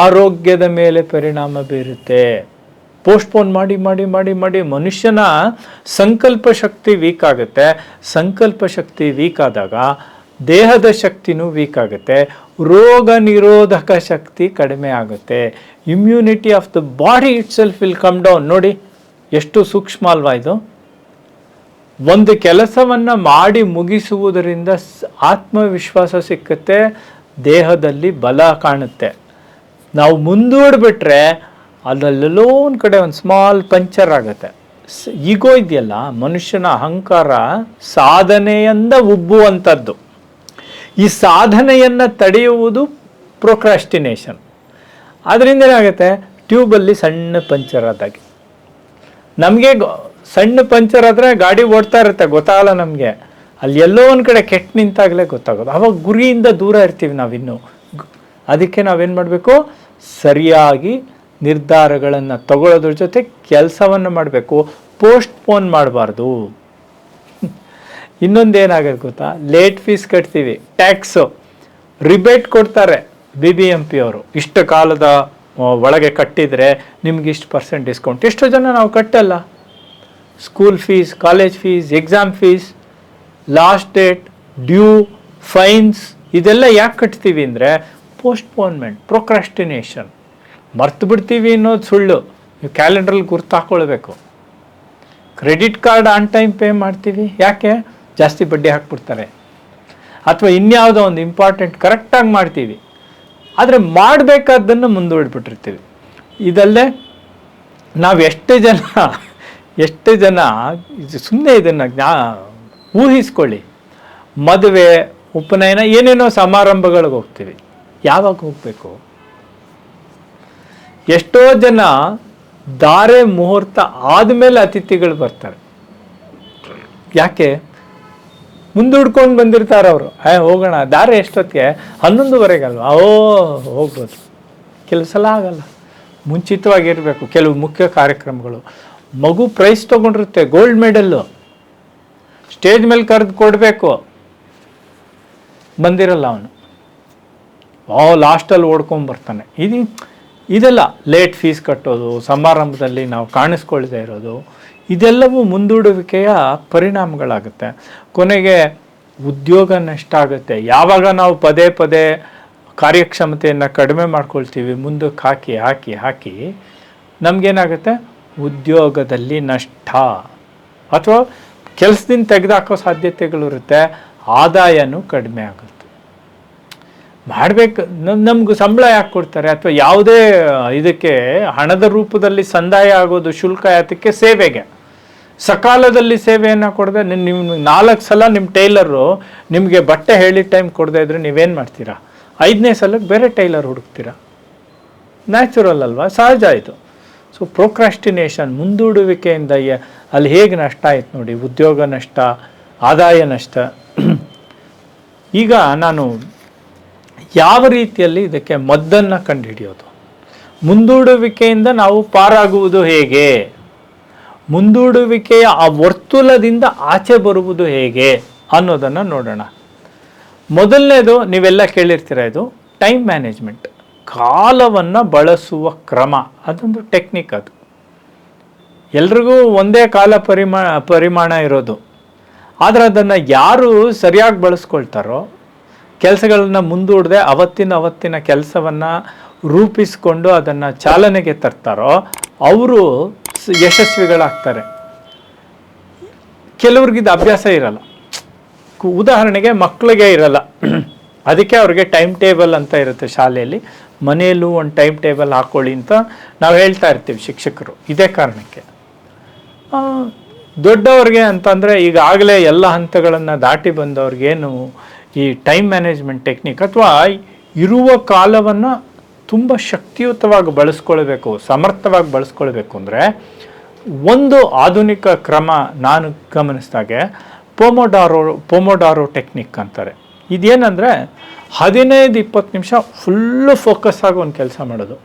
ಆರೋಗ್ಯದ ಮೇಲೆ ಪರಿಣಾಮ ಬೀರುತ್ತೆ. ಪೋಸ್ಟ್ಪೋನ್ ಮಾಡಿ ಮಾಡಿ ಮಾಡಿ ಮಾಡಿ ಮನುಷ್ಯನ ಸಂಕಲ್ಪ ಶಕ್ತಿ ವೀಕ್ ಆಗುತ್ತೆ. ಸಂಕಲ್ಪ ಶಕ್ತಿ ವೀಕ್ ಆದಾಗ ದೇಹದ ಶಕ್ತಿನೂ ವೀಕ್ ಆಗುತ್ತೆ, ರೋಗ ನಿರೋಧಕ ಶಕ್ತಿ ಕಡಿಮೆ ಆಗುತ್ತೆ, immunity of the body it self will come down. ನೋಡಿ ಎಷ್ಟು ಸೂಕ್ಷ್ಮ ಅಲ್ವಾ ಇದು. ಒಂದು ಕೆಲಸವನ್ನು ಮಾಡಿ ಮುಗಿಸುವುದರಿಂದ ಆತ್ಮವಿಶ್ವಾಸ ಸಿಕ್ಕುತ್ತೆ, ದೇಹದಲ್ಲಿ ಬಲ ಕಾಣುತ್ತೆ. ನಾವು ಮುಂದೂಡಿಬಿಟ್ರೆ ಅಲ್ಲೆಲ್ಲೋ ಒಂದು ಕಡೆ ಒಂದು ಸ್ಮಾಲ್ ಪಂಚರ್ ಆಗುತ್ತೆ. ಈಗೋ ಇದೆಯಲ್ಲ, ಮನುಷ್ಯನ ಅಹಂಕಾರ ಸಾಧನೆಯಿಂದ ಉಬ್ಬುವಂಥದ್ದು. ಈ ಸಾಧನೆಯನ್ನು ತಡೆಯುವುದು ಪ್ರೊಕ್ರಾಸ್ಟಿನೇಷನ್. ಅದರಿಂದ ಏನಾಗುತ್ತೆ, ಟ್ಯೂಬಲ್ಲಿ ಸಣ್ಣ ಪಂಚರ್ ಆದಾಗೆ. ನಮಗೆ ಸಣ್ಣ ಪಂಚರ್ ಆದರೆ ಗಾಡಿ ಓಡ್ತಾ ಇರುತ್ತೆ, ಗೊತ್ತಾಗಲ್ಲ ನಮಗೆ. ಅಲ್ಲಿ ಎಲ್ಲೋ ಒಂದು ಕಡೆ ಕೆಟ್ಟು ನಿಂತಾಗಲೇ ಗೊತ್ತಾಗೋದು. ಆವಾಗ ಗುರಿಯಿಂದ ದೂರ ಇರ್ತೀವಿ ನಾವಿನ್ನೂ. ಅದಕ್ಕೆ ನಾವೇನು ಮಾಡಬೇಕು, ಸರಿಯಾಗಿ ನಿರ್ಧಾರಗಳನ್ನು ತಗೊಳ್ಳೋದ್ರ ಜೊತೆ ಕೆಲಸವನ್ನು ಮಾಡಬೇಕು, ಪೋಸ್ಟ್ಪೋನ್ ಮಾಡಬಾರ್ದು. ಇನ್ನೊಂದೇನಾಗುತ್ತೆ ಗೊತ್ತಾ, ಲೇಟ್ ಫೀಸ್ ಕಟ್ತೀವಿ, ಟ್ಯಾಕ್ಸು ರಿಬೇಟ್ ಕೊಡ್ತಾರೆ BBMP ಅವರು. ಇಷ್ಟು ಕಾಲದ ಒಳಗೆ ಕಟ್ಟಿದರೆ ನಿಮ್ಗೆ ಇಷ್ಟು % ಡಿಸ್ಕೌಂಟ್. ಎಷ್ಟೋ ಜನ ನಾವು ಕಟ್ಟಲ್ಲ. School fees, college fees, exam fees, last date, due, fines, ಇದೆಲ್ಲ ಯಾಕೆ ಕಟ್ತೀವಿ ಅಂದರೆ ಪೋಸ್ಟ್ಪೋನ್ಮೆಂಟ್, ಪ್ರೊಕ್ರಾಸ್ಟಿನೇಷನ್. ಮರ್ತು ಬಿಡ್ತೀವಿ ಅನ್ನೋದು ಸುಳ್ಳು. ನೀವು ಕ್ಯಾಲೆಂಡ್ರಲ್ಲಿ ಗುರ್ತು ಹಾಕ್ಕೊಳ್ಬೇಕು. Credit card on time pay ಮಾಡ್ತೀವಿ, ಯಾಕೆ, ಜಾಸ್ತಿ ಬಡ್ಡಿ ಹಾಕ್ಬಿಡ್ತಾರೆ. ಅಥವಾ ಇನ್ಯಾವುದೋ ಒಂದು ಇಂಪಾರ್ಟೆಂಟ್ ಕರೆಕ್ಟಾಗಿ ಮಾಡ್ತೀವಿ, ಆದರೆ ಮಾಡಬೇಕಾದ್ದನ್ನು ಮುಂದೂಡಿಬಿಟ್ಟಿರ್ತೀವಿ. ಇದಲ್ಲದೆ ನಾವು ಎಷ್ಟು ಜನ ಸುಮ್ಮನೆ ಇದನ್ನು ಊಹಿಸ್ಕೊಳ್ಳಿ. ಮದುವೆ, ಉಪನಯನ, ಏನೇನೋ ಸಮಾರಂಭಗಳಿಗೆ ಹೋಗ್ತೀವಿ. ಯಾವಾಗ ಹೋಗಬೇಕು? ಎಷ್ಟೋ ಜನ ಧಾರೆ ಮುಹೂರ್ತ ಆದಮೇಲೆ ಅತಿಥಿಗಳು ಬರ್ತಾರೆ. ಯಾಕೆ? ಮುಂದೂಡ್ಕೊಂಡು ಬಂದಿರ್ತಾರೆ ಅವರು. ಹೋಗೋಣ, ಧಾರೆ ಎಷ್ಟೊತ್ತಿಗೆ? 11:15 ಹೋಗ್ಬೋದು. ಕೆಲವು ಸಲ ಆಗಲ್ಲ, ಮುಂಚಿತವಾಗಿರಬೇಕು. ಕೆಲವು ಮುಖ್ಯ ಕಾರ್ಯಕ್ರಮಗಳು, ಮಗು ಪ್ರೈಸ್ ತೊಗೊಂಡಿರುತ್ತೆ, ಗೋಲ್ಡ್ ಮೆಡಲ್ಲು, ಸ್ಟೇಜ್ ಮೇಲೆ ಕರೆದು ಕೊಡಬೇಕು, ಬಂದಿರಲ್ಲ ಅವನು. ಲಾಸ್ಟಲ್ಲಿ ಓಡ್ಕೊಂಬರ್ತಾನೆ. ಇದೆಲ್ಲ ಲೇಟ್ ಫೀಸ್ ಕಟ್ಟೋದು, ಸಮಾರಂಭದಲ್ಲಿ ನಾವು ಕಾಣಿಸ್ಕೊಳ್ದೇ ಇರೋದು, ಇದೆಲ್ಲವೂ ಮುಂದೂಡುವಿಕೆಯ ಪರಿಣಾಮಗಳಾಗುತ್ತೆ. ಕೊನೆಗೆ ಉದ್ಯೋಗ ನಷ್ಟ ಆಗುತ್ತೆ. ಯಾವಾಗ ನಾವು ಪದೇ ಪದೇ ಕಾರ್ಯಕ್ಷಮತೆಯನ್ನು ಕಡಿಮೆ ಮಾಡ್ಕೊಳ್ತೀವಿ, ಮುಂದಕ್ಕೆ ಹಾಕಿ ಹಾಕಿ ಹಾಕಿ ನಮಗೇನಾಗುತ್ತೆ, ಉದ್ಯೋಗದಲ್ಲಿ ನಷ್ಟ, ಅಥವಾ ಕೆಲಸದಿಂದ ತೆಗೆದುಹಾಕೋ ಸಾಧ್ಯತೆಗಳಿರುತ್ತೆ, ಆದಾಯನೂ ಕಡಿಮೆ ಆಗುತ್ತೆ. ಮಾಡಬೇಕು, ನಮ್ಗೆ ಸಂಬಳ ಯಾಕೆ ಕೊಡ್ತಾರೆ? ಅಥವಾ ಯಾವುದೇ ಇದಕ್ಕೆ ಹಣದ ರೂಪದಲ್ಲಿ ಸಂದಾಯ ಆಗೋದು ಶುಲ್ಕ ಯಾತಕ್ಕೆ? ಸೇವೆಗೆ. ಸಕಾಲದಲ್ಲಿ ಸೇವೆಯನ್ನು ಕೊಡದೆ ನೀವು 4 ಸಲ ನಿಮ್ಮ ಟೈಲರು ನಿಮಗೆ ಬಟ್ಟೆ ಹೇಳಿ ಟೈಮ್ ಕೊಡದೇ ಇದ್ರೆ ನೀವೇನು ಮಾಡ್ತೀರಾ? 5ನೇ ಸಲಕ್ಕೆ ಬೇರೆ ಟೈಲರ್ ಹುಡುಕ್ತೀರಾ. ನ್ಯಾಚುರಲ್ ಅಲ್ವಾ, ಸಹಜ ಇದು. ಸೊ ಪ್ರೊಕ್ರಾಸ್ಟಿನೇಷನ್, ಮುಂದೂಡುವಿಕೆಯಿಂದ ಅಲ್ಲಿ ಹೇಗೆ ನಷ್ಟ ಆಯ್ತು ನೋಡಿ, ಉದ್ಯೋಗ ನಷ್ಟ, ಆದಾಯ ನಷ್ಟ. ಈಗ ನಾನು ಯಾವ ರೀತಿಯಲ್ಲಿ ಇದಕ್ಕೆ ಮದ್ದನ್ನು ಕಂಡುಹಿಡಿಯೋದು, ಮುಂದೂಡುವಿಕೆಯಿಂದ ನಾವು ಪಾರಾಗುವುದು ಹೇಗೆ, ಮುಂದೂಡುವಿಕೆಯ ಆ ವರ್ತುಲದಿಂದ ಆಚೆ ಬರುವುದು ಹೇಗೆ ಅನ್ನೋದನ್ನು ನೋಡೋಣ. ಮೊದಲನೇದು ನೀವೆಲ್ಲ ಕೇಳಿರ್ತೀರ, ಇದು ಟೈಮ್ ಮ್ಯಾನೇಜ್ಮೆಂಟ್, ಕಾಲವನ್ನು ಬಳಸುವ ಕ್ರಮ. ಅದೊಂದು ಟೆಕ್ನಿಕ್. ಅದು ಎಲ್ರಿಗೂ ಒಂದೇ ಕಾಲ ಪರಿಮಾಣ ಇರೋದು. ಆದರೆ ಅದನ್ನು ಯಾರು ಸರಿಯಾಗಿ ಬಳಸ್ಕೊಳ್ತಾರೋ, ಕೆಲಸಗಳನ್ನ ಮುಂದೂಡದೆ ಅವತ್ತಿನ ಕೆಲಸವನ್ನು ರೂಪಿಸಿಕೊಂಡು ಅದನ್ನು ಚಾಲನೆಗೆ ತರ್ತಾರೋ ಅವರು ಯಶಸ್ವಿಗಳಾಗ್ತಾರೆ. ಕೆಲವ್ರಿಗಿದು ಅಭ್ಯಾಸ ಇರಲ್ಲ. ಉದಾಹರಣೆಗೆ ಮಕ್ಕಳಿಗೆ ಇರಲ್ಲ, ಅದಕ್ಕೆ ಅವ್ರಿಗೆ ಟೈಮ್ ಟೇಬಲ್ ಅಂತ ಇರುತ್ತೆ ಶಾಲೆಯಲ್ಲಿ. ಮನೆಯಲ್ಲೂ ಒಂದು ಟೈಮ್ ಟೇಬಲ್ ಹಾಕ್ಕೊಳ್ಳಿ ಅಂತ ನಾವು ಹೇಳ್ತಾ ಇರ್ತೀವಿ ಶಿಕ್ಷಕರು. ಇದೇ ಕಾರಣಕ್ಕೆ. ದೊಡ್ಡವ್ರಿಗೆ ಅಂತಂದರೆ ಈಗಾಗಲೇ ಎಲ್ಲ ಹಂತಗಳನ್ನು ದಾಟಿ ಬಂದವ್ರಿಗೇನು ಈ ಟೈಮ್ ಮ್ಯಾನೇಜ್ಮೆಂಟ್ ಟೆಕ್ನಿಕ್ ಅಥವಾ ಇರುವ ಕಾಲವನ್ನು ತುಂಬ ಶಕ್ತಿಯುತವಾಗಿ ಬಳಸ್ಕೊಳ್ಬೇಕು, ಸಮರ್ಥವಾಗಿ ಬಳಸ್ಕೊಳ್ಬೇಕು ಅಂದರೆ ಒಂದು ಆಧುನಿಕ ಕ್ರಮ ನಾನು ಗಮನಿಸಿದಾಗೆ ಪೊಮೊಡಾರೋ ಟೆಕ್ನಿಕ್ ಅಂತಾರೆ. ಇದೇನೆಂದರೆ 15-20 ನಿಮಿಷ ಫುಲ್ಲು ಫೋಕಸ್ ಆಗಿ ಒಂದು ಕೆಲಸ ಮಾಡೋದು,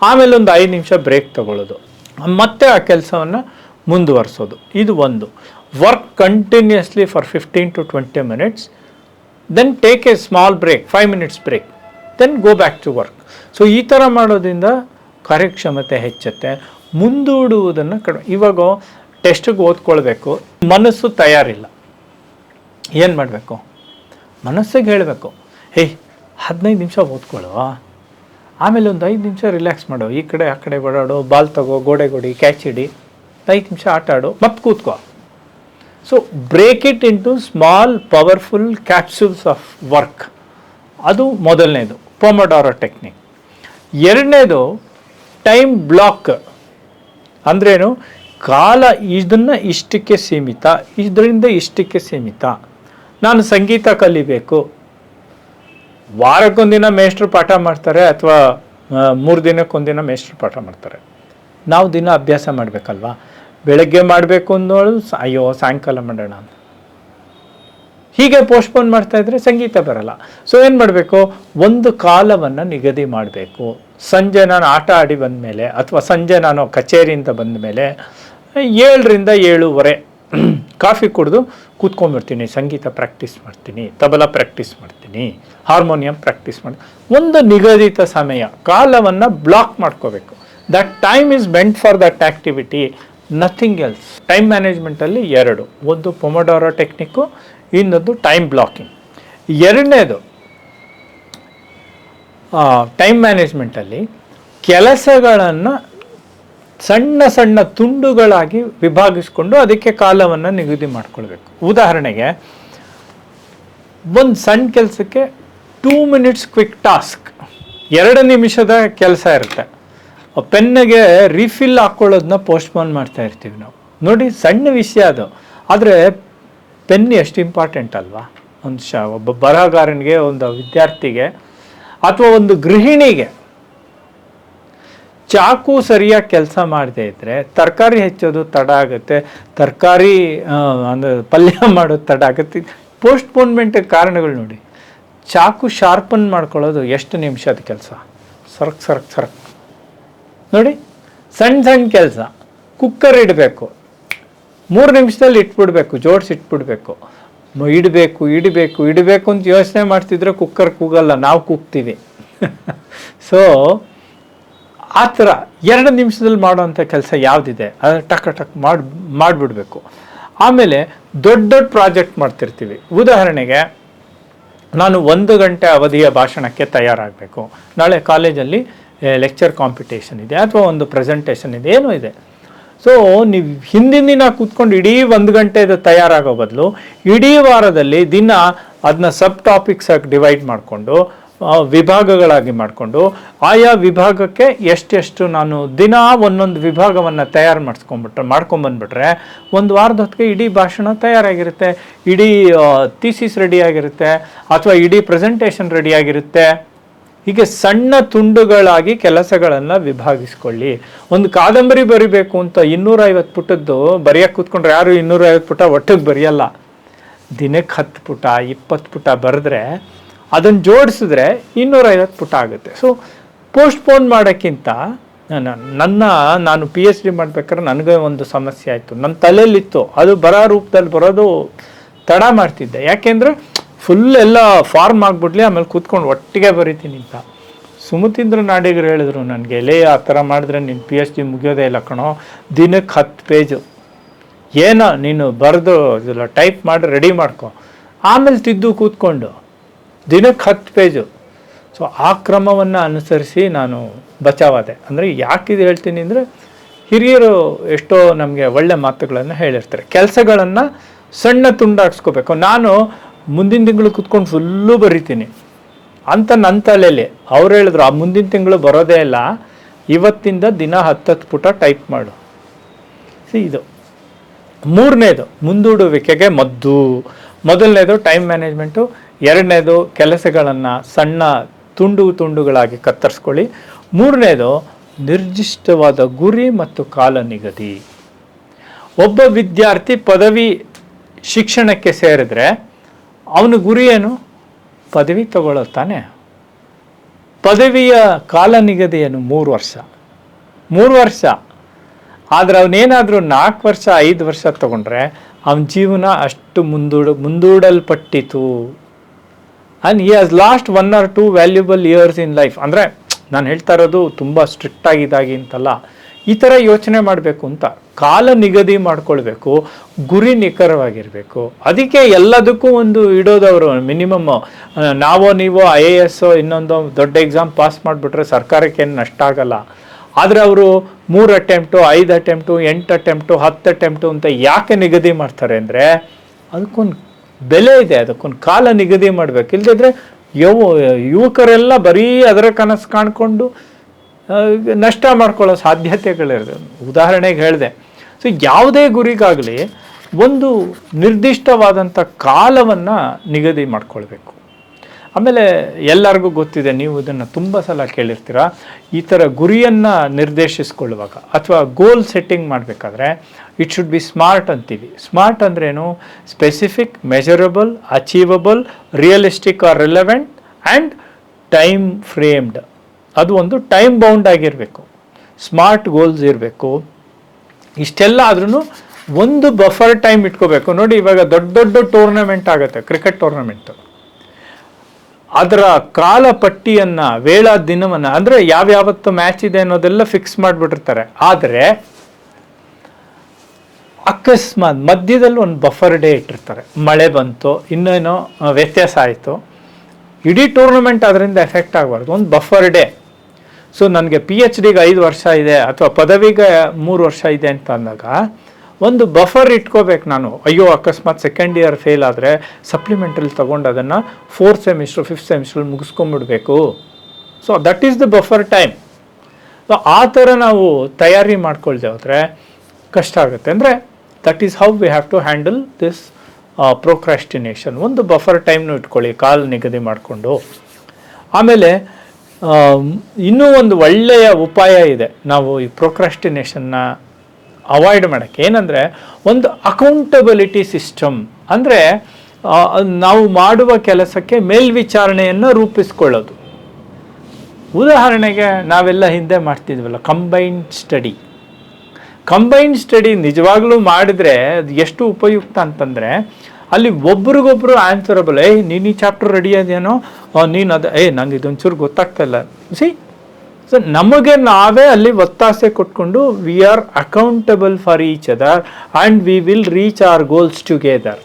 ಆಮೇಲೆ ಒಂದು 5 ನಿಮಿಷ ಬ್ರೇಕ್ ತಗೊಳ್ಳೋದು, ಮತ್ತೆ ಆ ಕೆಲಸವನ್ನು ಮುಂದುವರಿಸೋದು. ಇದು ಒಂದು. Work continuously for 15 to 20 minutes, then take a small break, 5 minutes break, then go back to work. So ಈ ಥರ ಮಾಡೋದ್ರಿಂದ ಕಾರ್ಯಕ್ಷಮತೆ ಹೆಚ್ಚುತ್ತೆ, ಮುಂದೂಡುವುದನ್ನು ಕಡಿಮೆ. ಇವಾಗ ಟೆಸ್ಟಿಗೆ ಓದ್ಕೊಳ್ಬೇಕು, ಮನಸ್ಸು ತಯಾರಿಲ್ಲ, ಏನು ಮಾಡಬೇಕು? ಮನಸ್ಸಿಗೆ ಹೇಳಬೇಕು, ಹೇಯ್ 15 ನಿಮಿಷ ಓದ್ಕೊಳ್ಳುವ, ಆಮೇಲೆ ಒಂದು 5 ನಿಮಿಷ ರಿಲ್ಯಾಕ್ಸ್ ಮಾಡೋ, ಈ ಕಡೆ ಆ ಕಡೆ ಓಡಾಡೋ, ಬಾಲ್ ತಗೋ, ಗೋಡೆ ಕೊಡಿ, ಕ್ಯಾಚ್ ಹಿಡಿ, 5 ನಿಮಿಷ ಆಟ ಆಡು, ಮತ್ತೆ ಕೂತ್ಕೋ. So break it into small powerful capsules of work. ಅದು ಮೊದಲನೇದು, ಪೊಮೊಡಾರೋ ಟೆಕ್ನಿಕ್. ಎರಡನೇದು ಟೈಮ್ ಬ್ಲಾಕ್. ಅಂದ್ರೇನು? ಕಾಲ ಇದನ್ನು ಇಷ್ಟಕ್ಕೆ ಸೀಮಿತ, ಇದರಿಂದ ಇಷ್ಟಕ್ಕೆ ಸೀಮಿತ. ನಾನು ಸಂಗೀತ ಕಲಿಬೇಕು, ವಾರಕ್ಕೊಂದಿನ ಮೇಷ್ಟ್ರು ಪಾಠ ಮಾಡ್ತಾರೆ, ಅಥವಾ 3 ದಿನಕ್ಕೊಂದಿನ ಮೇಷ್ಟ್ರು ಪಾಠ ಮಾಡ್ತಾರೆ. ನಾವು ದಿನ ಅಭ್ಯಾಸ ಮಾಡಬೇಕಲ್ವಾ? ಬೆಳಗ್ಗೆ ಮಾಡಬೇಕು ಅಂದೋಳು, ಅಯ್ಯೋ ಸಾಯಂಕಾಲ ಮಾಡೋಣ ಅಂತ ಹೀಗೆ ಪೋಸ್ಟ್ಪೋನ್ ಮಾಡ್ತಾಯಿದ್ರೆ ಸಂಗೀತ ಬರಲ್ಲ. ಸೊ ಏನು ಮಾಡಬೇಕು? ಒಂದು ಕಾಲವನ್ನು ನಿಗದಿ ಮಾಡಬೇಕು. ಸಂಜೆ ನಾನು ಆಟ ಆಡಿ ಬಂದಮೇಲೆ, ಅಥವಾ ಸಂಜೆ ನಾನು ಕಚೇರಿಯಿಂದ ಬಂದ ಮೇಲೆ 7ರಿಂದ 7:30 ಕಾಫಿ ಕುಡಿದು ಕೂತ್ಕೊಂಡ್ಬಿಡ್ತೀನಿ, ಸಂಗೀತ ಪ್ರಾಕ್ಟೀಸ್ ಮಾಡ್ತೀನಿ, ತಬಲಾ ಪ್ರಾಕ್ಟೀಸ್ ಮಾಡ್ತೀನಿ, ಹಾರ್ಮೋನಿಯಂ ಪ್ರಾಕ್ಟೀಸ್ ಮಾಡ್ತೀನಿ. ಒಂದು ನಿಗದಿತ ಸಮಯ, ಕಾಲವನ್ನು ಬ್ಲಾಕ್ ಮಾಡ್ಕೋಬೇಕು. That time is meant for that activity, nothing else. Time ಮ್ಯಾನೇಜ್ಮೆಂಟಲ್ಲಿ 2, ಒಂದು ಪೊಮೊಡಾರೋ ಟೆಕ್ನಿಕ್ಕು, ಇನ್ನೊಂದು ಟೈಮ್ ಬ್ಲಾಕಿಂಗ್. ಎರಡನೇದು ಟೈಮ್ ಮ್ಯಾನೇಜ್ಮೆಂಟಲ್ಲಿ ಕೆಲಸಗಳನ್ನು ಸಣ್ಣ ಸಣ್ಣ ತುಂಡುಗಳಾಗಿ ವಿಭಾಗಿಸ್ಕೊಂಡು ಅದಕ್ಕೆ ಕಾಲವನ್ನು ನಿಗದಿ ಮಾಡ್ಕೊಳ್ಬೇಕು. ಉದಾಹರಣೆಗೆ, ಒಂದು ಸಣ್ಣ ಕೆಲಸಕ್ಕೆ 2 minutes ಕ್ವಿಕ್ ಟಾಸ್ಕ್, 2 ನಿಮಿಷದ ಕೆಲಸ ಇರುತ್ತೆ. ಪೆನ್ನಿಗೆ ರೀಫಿಲ್ ಹಾಕ್ಕೊಳ್ಳೋದನ್ನ ಪೋಸ್ಟ್ಪೋನ್ ಮಾಡ್ತಾ ಇರ್ತೀವಿ ನಾವು. ನೋಡಿ, ಸಣ್ಣ ವಿಷಯ ಅದು, ಆದರೆ ಪೆನ್ ಎಷ್ಟು ಇಂಪಾರ್ಟೆಂಟ್ ಅಲ್ವಾ? ಒಬ್ಬ ಬರಹಗಾರನಿಗೆ, ಒಂದು ವಿದ್ಯಾರ್ಥಿಗೆ, ಅಥವಾ ಒಂದು ಗೃಹಿಣಿಗೆ ಚಾಕು ಸರಿಯಾಗಿ ಕೆಲಸ ಮಾಡದೇ ಇದ್ದರೆ ತರಕಾರಿ ಹೆಚ್ಚೋದು ತಡ ಆಗುತ್ತೆ, ತರಕಾರಿ ಅಂದರೆ ಪಲ್ಯ ಮಾಡೋದು ತಡ ಆಗುತ್ತೆ. ಪೋಸ್ಟ್ಪೋನ್ಮೆಂಟ್ ಕಾರಣಗಳು ನೋಡಿ. ಚಾಕು ಶಾರ್ಪನ್ ಮಾಡ್ಕೊಳ್ಳೋದು ಎಷ್ಟು ನಿಮಿಷದ ಕೆಲಸ? ಸರಕ್ ಸರಕ್ ಸರಕ್ ನೋಡಿ. ಸಣ್ಣ ಸಣ್ಣ ಕೆಲಸ, ಕುಕ್ಕರ್ ಇಡಬೇಕು, 3 ನಿಮಿಷದಲ್ಲಿ ಇಟ್ಬಿಡ್ಬೇಕು, ಜೋಡಿಸಿ ಇಟ್ಬಿಡ್ಬೇಕು. ಇಡಬೇಕು ಅಂತ ಯೋಚನೆ ಮಾಡ್ತಿದ್ರೆ ಕುಕ್ಕರ್ ಕೂಗಲ್ಲ, ನಾವು ಕೂಗ್ತೀವಿ. ಸೊ ಆ ಥರ 2 ನಿಮಿಷದಲ್ಲಿ ಮಾಡೋವಂಥ ಕೆಲಸ ಯಾವುದಿದೆ ಅದನ್ನು ಟಕ್ ಮಾಡಿಬಿಡ್ಬೇಕು. ಆಮೇಲೆ ದೊಡ್ಡ ದೊಡ್ಡ ಪ್ರಾಜೆಕ್ಟ್ ಮಾಡ್ತಿರ್ತೀವಿ. ಉದಾಹರಣೆಗೆ, ನಾನು 1 ಗಂಟೆ ಅವಧಿಯ ಭಾಷಣಕ್ಕೆ ತಯಾರಾಗಬೇಕು, ನಾಳೆ ಕಾಲೇಜಲ್ಲಿ ಲೆಕ್ಚರ್ ಕಾಂಪಿಟೇಷನ್ ಇದೆ, ಅಥವಾ ಒಂದು ಪ್ರೆಸೆಂಟೇಷನ್ ಇದೆ, ಏನೋ ಇದೆ. ಸೊ ನೀವು ಹಿಂದಿನ ದಿನ ಕೂತ್ಕೊಂಡು ಇಡೀ 1 ಗಂಟೆದು ತಯಾರಾಗೋ ಬದಲು ಇಡೀ ವಾರದಲ್ಲಿ ದಿನ ಅದನ್ನ ಸಬ್ ಟಾಪಿಕ್ಸ್ ಆಗಿ ಡಿವೈಡ್ ಮಾಡಿಕೊಂಡು, ವಿಭಾಗಗಳಾಗಿ ಮಾಡಿಕೊಂಡು, ಆಯಾ ವಿಭಾಗಕ್ಕೆ ಎಷ್ಟೆಷ್ಟು ನಾನು ದಿನ ಒಂದೊಂದು ವಿಭಾಗವನ್ನು ತಯಾರು ಮಾಡ್ಕೊಂಬಂದ್ಬಿಟ್ರೆ 1 ವಾರದ ಹೊತ್ತಿಗೆ ಇಡೀ ಭಾಷಣ ತಯಾರಾಗಿರುತ್ತೆ, ಇಡೀ ಥೀಸಿಸ್ ರೆಡಿಯಾಗಿರುತ್ತೆ, ಅಥವಾ ಇಡೀ ಪ್ರೆಸೆಂಟೇಷನ್ ರೆಡಿಯಾಗಿರುತ್ತೆ. ಹೀಗೆ ಸಣ್ಣ ತುಂಡುಗಳಾಗಿ ಕೆಲಸಗಳನ್ನು ವಿಭಾಗಿಸ್ಕೊಳ್ಳಿ. ಒಂದು ಕಾದಂಬರಿ ಬರಿಬೇಕು ಅಂತ 250 ಪುಟದ್ದು ಬರೆಯೋಕ್ಕೆ ಕೂತ್ಕೊಂಡ್ರೆ ಯಾರು 250 ಪುಟ ಒಟ್ಟಿಗೆ ಬರೆಯಲ್ಲ. ದಿನಕ್ಕೆ 10 ಪುಟ 20 ಪುಟ ಬರೆದ್ರೆ ಅದನ್ನು ಜೋಡಿಸಿದ್ರೆ 250 ಪುಟ ಆಗುತ್ತೆ. ಸೊ ಪೋಸ್ಟ್ಪೋನ್ ಮಾಡೋಕ್ಕಿಂತ ನಾನು PhD ಮಾಡ್ಬೇಕಾದ್ರೆ ನನಗೆ ಒಂದು ಸಮಸ್ಯೆ ಆಯಿತು, ನನ್ನ ತಲೆಯಲ್ಲಿತ್ತು, ಅದು ಬರೋ ರೂಪದಲ್ಲಿ ಬರೋದು ತಡ ಮಾಡ್ತಿದ್ದೆ. ಯಾಕೆಂದರೆ ಫುಲ್ ಎಲ್ಲ ಫಾರ್ಮ್ ಆಗಿಬಿಡ್ಲಿ, ಆಮೇಲೆ ಕೂತ್ಕೊಂಡು ಒಟ್ಟಿಗೆ ಬರಿತೀನಿ ಅಂತ. ಸುಮತೀಂದ್ರ ನಾಡಿಗರು ಹೇಳಿದ್ರು ನನಗೆ, ಆ ಥರ ಮಾಡಿದ್ರೆ ನಿನ್ನ PhD ಮುಗಿಯೋದೇ ಇಲ್ಲ ಕಣೋ, ದಿನಕ್ಕೆ 10 ಪೇಜು ಏನೋ ನೀನು ಬರೆದು ಇದೆಲ್ಲ ಟೈಪ್ ಮಾಡಿ ರೆಡಿ ಮಾಡ್ಕೊ, ಆಮೇಲೆ ತಿದ್ದು ಕೂತ್ಕೊಂಡು ದಿನಕ್ಕೆ 10 ಪೇಜು. ಸೊ ಆ ಕ್ರಮವನ್ನು ಅನುಸರಿಸಿ ನಾನು ಬಚಾವಾದೆ. ಅಂದರೆ ಯಾಕಿದು ಹೇಳ್ತೀನಿ ಅಂದರೆ, ಹಿರಿಯರು ಎಷ್ಟೋ ನಮಗೆ ಒಳ್ಳೆ ಮಾತುಗಳನ್ನು ಹೇಳಿರ್ತಾರೆ. ಕೆಲಸಗಳನ್ನು ಸಣ್ಣ ತುಂಡಾಡ್ಸ್ಕೋಬೇಕು. ನಾನು ಮುಂದಿನ ತಿಂಗಳು ಕೂತ್ಕೊಂಡು ಫುಲ್ಲು ಬರಿತೀನಿ ಅಂತ ನನ್ನ ತಲೆಯಲ್ಲಿ ಅವ್ರು ಹೇಳಿದ್ರು, ಆ ಮುಂದಿನ ತಿಂಗಳು ಬರೋದೇ ಇಲ್ಲ, ಇವತ್ತಿಂದ ದಿನ 10 ಪುಟ ಟೈಪ್ ಮಾಡು. ಇದು ಮೂರನೇದು ಮುಂದೂಡುವಿಕೆಗೆ ಮದ್ದು. ಮೊದಲನೇದು ಟೈಮ್ ಮ್ಯಾನೇಜ್ಮೆಂಟು, ಎರಡನೇದು ಕೆಲಸಗಳನ್ನು ಸಣ್ಣ ತುಂಡುಗಳಾಗಿ ಕತ್ತರಿಸ್ಕೊಳ್ಳಿ, ಮೂರನೇದು ನಿರ್ದಿಷ್ಟವಾದ ಗುರಿ ಮತ್ತು ಕಾಲ ನಿಗದಿ. ಒಬ್ಬ ವಿದ್ಯಾರ್ಥಿ ಪದವಿ ಶಿಕ್ಷಣಕ್ಕೆ ಸೇರಿದ್ರೆ ಅವನ ಗುರಿ ಏನು? ಪದವಿ ತಗೊಳ್ತಾನೆ. ಪದವಿಯ ಕಾಲ ನಿಗದಿ ಏನು? 3 ವರ್ಷ. ಆದರೆ ಅವನೇನಾದರೂ 4 ವರ್ಷ 5 ವರ್ಷ ತಗೊಂಡ್ರೆ ಅವನ ಜೀವನ ಅಷ್ಟು ಮುಂದೂಡಲ್ಪಟ್ಟಿತು. And he has lost 1 or 2 valuable years in life. ಅಂದರೆ ನಾನು ಹೇಳ್ತಾ ಇರೋದು ತುಂಬ ಸ್ಟ್ರಿಕ್ಟ್ ಆಗಿದ್ದಾಗಿ ಅಂತಲ್ಲ, ಈ ಥರ ಯೋಚನೆ ಮಾಡಬೇಕು ಅಂತ. ಕಾಲ ನಿಗದಿ ಮಾಡ್ಕೊಳ್ಬೇಕು, ಗುರಿ ನಿಖರವಾಗಿರಬೇಕು. ಅದಕ್ಕೆ ಎಲ್ಲದಕ್ಕೂ ಒಂದು ಇಡೋದವರು ಮಿನಿಮಮ್. ನೀವೋ IAS ಇನ್ನೊಂದು ದೊಡ್ಡ ಎಕ್ಸಾಮ್ ಪಾಸ್ ಮಾಡಿಬಿಟ್ರೆ ಸರ್ಕಾರಕ್ಕೆ ಏನು ನಷ್ಟ ಆಗಲ್ಲ. ಆದರೆ ಅವರು 3 ಅಟೆಂಪ್ಟು 5 ಅಟೆಂಪ್ಟು 8 ಅಟೆಂಪ್ಟು 10 ಅಟೆಂಪ್ಟು ಅಂತ ಯಾಕೆ ನಿಗದಿ ಮಾಡ್ತಾರೆ ಅಂದರೆ ಅದಕ್ಕೊಂದು ಬೆಲೆ ಇದೆ, ಅದಕ್ಕೊಂದು ಕಾಲ ನಿಗದಿ ಮಾಡಬೇಕು. ಇಲ್ಲದಿದ್ದರೆ ಯುವಕರೆಲ್ಲ ಬರೀ ಅದರ ಕನಸು ಕಾಣ್ಕೊಂಡು ನಷ್ಟ ಮಾಡ್ಕೊಳ್ಳೋ ಸಾಧ್ಯತೆಗಳಿರ್ತದೆ. ಉದಾಹರಣೆಗೆ ಹೇಳಿದೆ. ಸೊ ಯಾವುದೇ ಗುರಿಗಾಗಲಿ ಒಂದು ನಿರ್ದಿಷ್ಟವಾದಂಥ ಕಾಲವನ್ನು ನಿಗದಿ ಮಾಡ್ಕೊಳ್ಬೇಕು. ಆಮೇಲೆ ಎಲ್ಲರಿಗೂ ಗೊತ್ತಿದೆ, ನೀವು ಇದನ್ನು ತುಂಬ ಸಲ ಕೇಳಿರ್ತೀರ, ಈ ಥರ ಗುರಿಯನ್ನು ನಿರ್ದೇಶಿಸ್ಕೊಳ್ಳುವಾಗ ಅಥವಾ ಗೋಲ್ ಸೆಟ್ಟಿಂಗ್ ಮಾಡಬೇಕಾದ್ರೆ ಇಟ್ ಶುಡ್ ಬಿ ಸ್ಮಾರ್ಟ್ ಅಂತೀವಿ. ಸ್ಮಾರ್ಟ್ ಅಂದ್ರೇನು? Specific, measurable, achievable, realistic or relevant and time framed. ಅದು ಒಂದು ಟೈಮ್ ಬೌಂಡ್ ಆಗಿರಬೇಕು, ಸ್ಮಾರ್ಟ್ ಗೋಲ್ಸ್ ಇರಬೇಕು. ಇಷ್ಟೆಲ್ಲ ಆದ್ರೂ ಒಂದು ಬಫರ್ ಟೈಮ್ ಇಟ್ಕೋಬೇಕು. ನೋಡಿ, ಇವಾಗ ದೊಡ್ಡ ದೊಡ್ಡ ಟೂರ್ನಮೆಂಟ್ ಆಗುತ್ತೆ, ಕ್ರಿಕೆಟ್ ಟೂರ್ನಮೆಂಟು, ಅದರ ಕಾಲ ಪಟ್ಟಿಯನ್ನು, ವೇಳಾ ದಿನವನ್ನು, ಅಂದರೆ ಯಾವ್ಯಾವತ್ತು ಮ್ಯಾಚ್ ಇದೆ ಅನ್ನೋದೆಲ್ಲ ಫಿಕ್ಸ್ ಮಾಡಿಬಿಟ್ಟಿರ್ತಾರೆ. ಆದರೆ ಅಕಸ್ಮಾತ್ ಮಧ್ಯದಲ್ಲಿ ಒಂದು ಬಫರ್ ಡೇ ಇಟ್ಟಿರ್ತಾರೆ, ಮಳೆ ಬಂತು, ಇನ್ನೇನೋ ವ್ಯತ್ಯಾಸ ಆಯಿತು, ಇಡೀ ಟೂರ್ನಮೆಂಟ್ ಅದರಿಂದ ಎಫೆಕ್ಟ್ ಆಗಬಾರ್ದು. ಒಂದು ಬಫರ್ ಡೇ. ಸೊ ನನಗೆ PhDಗೆ 5 ವರ್ಷ ಇದೆ ಅಥವಾ ಪದವಿಗೆ 3 ವರ್ಷ ಇದೆ ಅಂತ ಅಂದಾಗ ಒಂದು ಬಫರ್ ಇಟ್ಕೋಬೇಕು ನಾನು. ಅಯ್ಯೋ, ಅಕಸ್ಮಾತ್ ಸೆಕೆಂಡ್ ಇಯರ್ ಫೇಲ್ ಆದರೆ ಸಪ್ಲಿಮೆಂಟ್ರಲ್ಲಿ ತೊಗೊಂಡು ಅದನ್ನು 4th ಸೆಮಿಸ್ಟ್ರು 5th ಸೆಮಿಸ್ಟ್ರಲ್ಲಿ ಮುಗಿಸ್ಕೊಂಡ್ಬಿಡ್ಬೇಕು. So that is the buffer time. So ಆ ಥರ ನಾವು ತಯಾರಿ ಮಾಡ್ಕೊಳ್ದೆ ಹೋದರೆ ಕಷ್ಟ ಆಗುತ್ತೆ. ಅಂದರೆ that is how we have to handle this procrastination. ಒಂದು ಬಫರ್ ಟೈಮ್ನು ಇಟ್ಕೊಳ್ಳಿ, ಕಾಲ ನಿಗದಿ ಮಾಡಿಕೊಂಡು. ಆಮೇಲೆ ಇನ್ನೂ ಒಂದು ಒಳ್ಳೆಯ ಉಪಾಯ ಇದೆ ನಾವು ಈ ಪ್ರೊಕ್ರಾಸ್ಟಿನೇಷನ್ನ ಅವಾಯ್ಡ್ ಮಾಡೋಕ್ಕೆ. ಏನಂದರೆ ಒಂದು ಅಕೌಂಟಬಿಲಿಟಿ ಸಿಸ್ಟಮ್. ಅಂದರೆ ನಾವು ಮಾಡುವ ಕೆಲಸಕ್ಕೆ ಮೇಲ್ವಿಚಾರಣೆಯನ್ನು ರೂಪಿಸ್ಕೊಳ್ಳೋದು. ಉದಾಹರಣೆಗೆ ನಾವೆಲ್ಲ ಹಿಂದೆ ಮಾಡ್ತಿದ್ವಲ್ಲ ಕಂಬೈನ್ಡ್ ಸ್ಟಡಿ. ಕಂಬೈನ್ಡ್ ಸ್ಟಡಿ ನಿಜವಾಗ್ಲೂ ಮಾಡಿದ್ರೆ ಅದು ಎಷ್ಟು ಉಪಯುಕ್ತ ಅಂತಂದರೆ ಅಲ್ಲಿ ಒಬ್ರಿಗೊಬ್ರು ಆನ್ಸರಬಲ್. ನೀನು ಈ ಚಾಪ್ಟರ್ ರೆಡಿ ಅದೇನೋ, ನೀನು ಅದು ನಂಗೆ ಇದೊಂಚೂರು ಗೊತ್ತಾಗ್ತಾ ಇಲ್ಲ. ಸೊ ನಮಗೆ ನಾವೇ ಅಲ್ಲಿ ಒತ್ತಾಸೆ ಕೊಟ್ಕೊಂಡು we are accountable for each other and we will reach our goals together.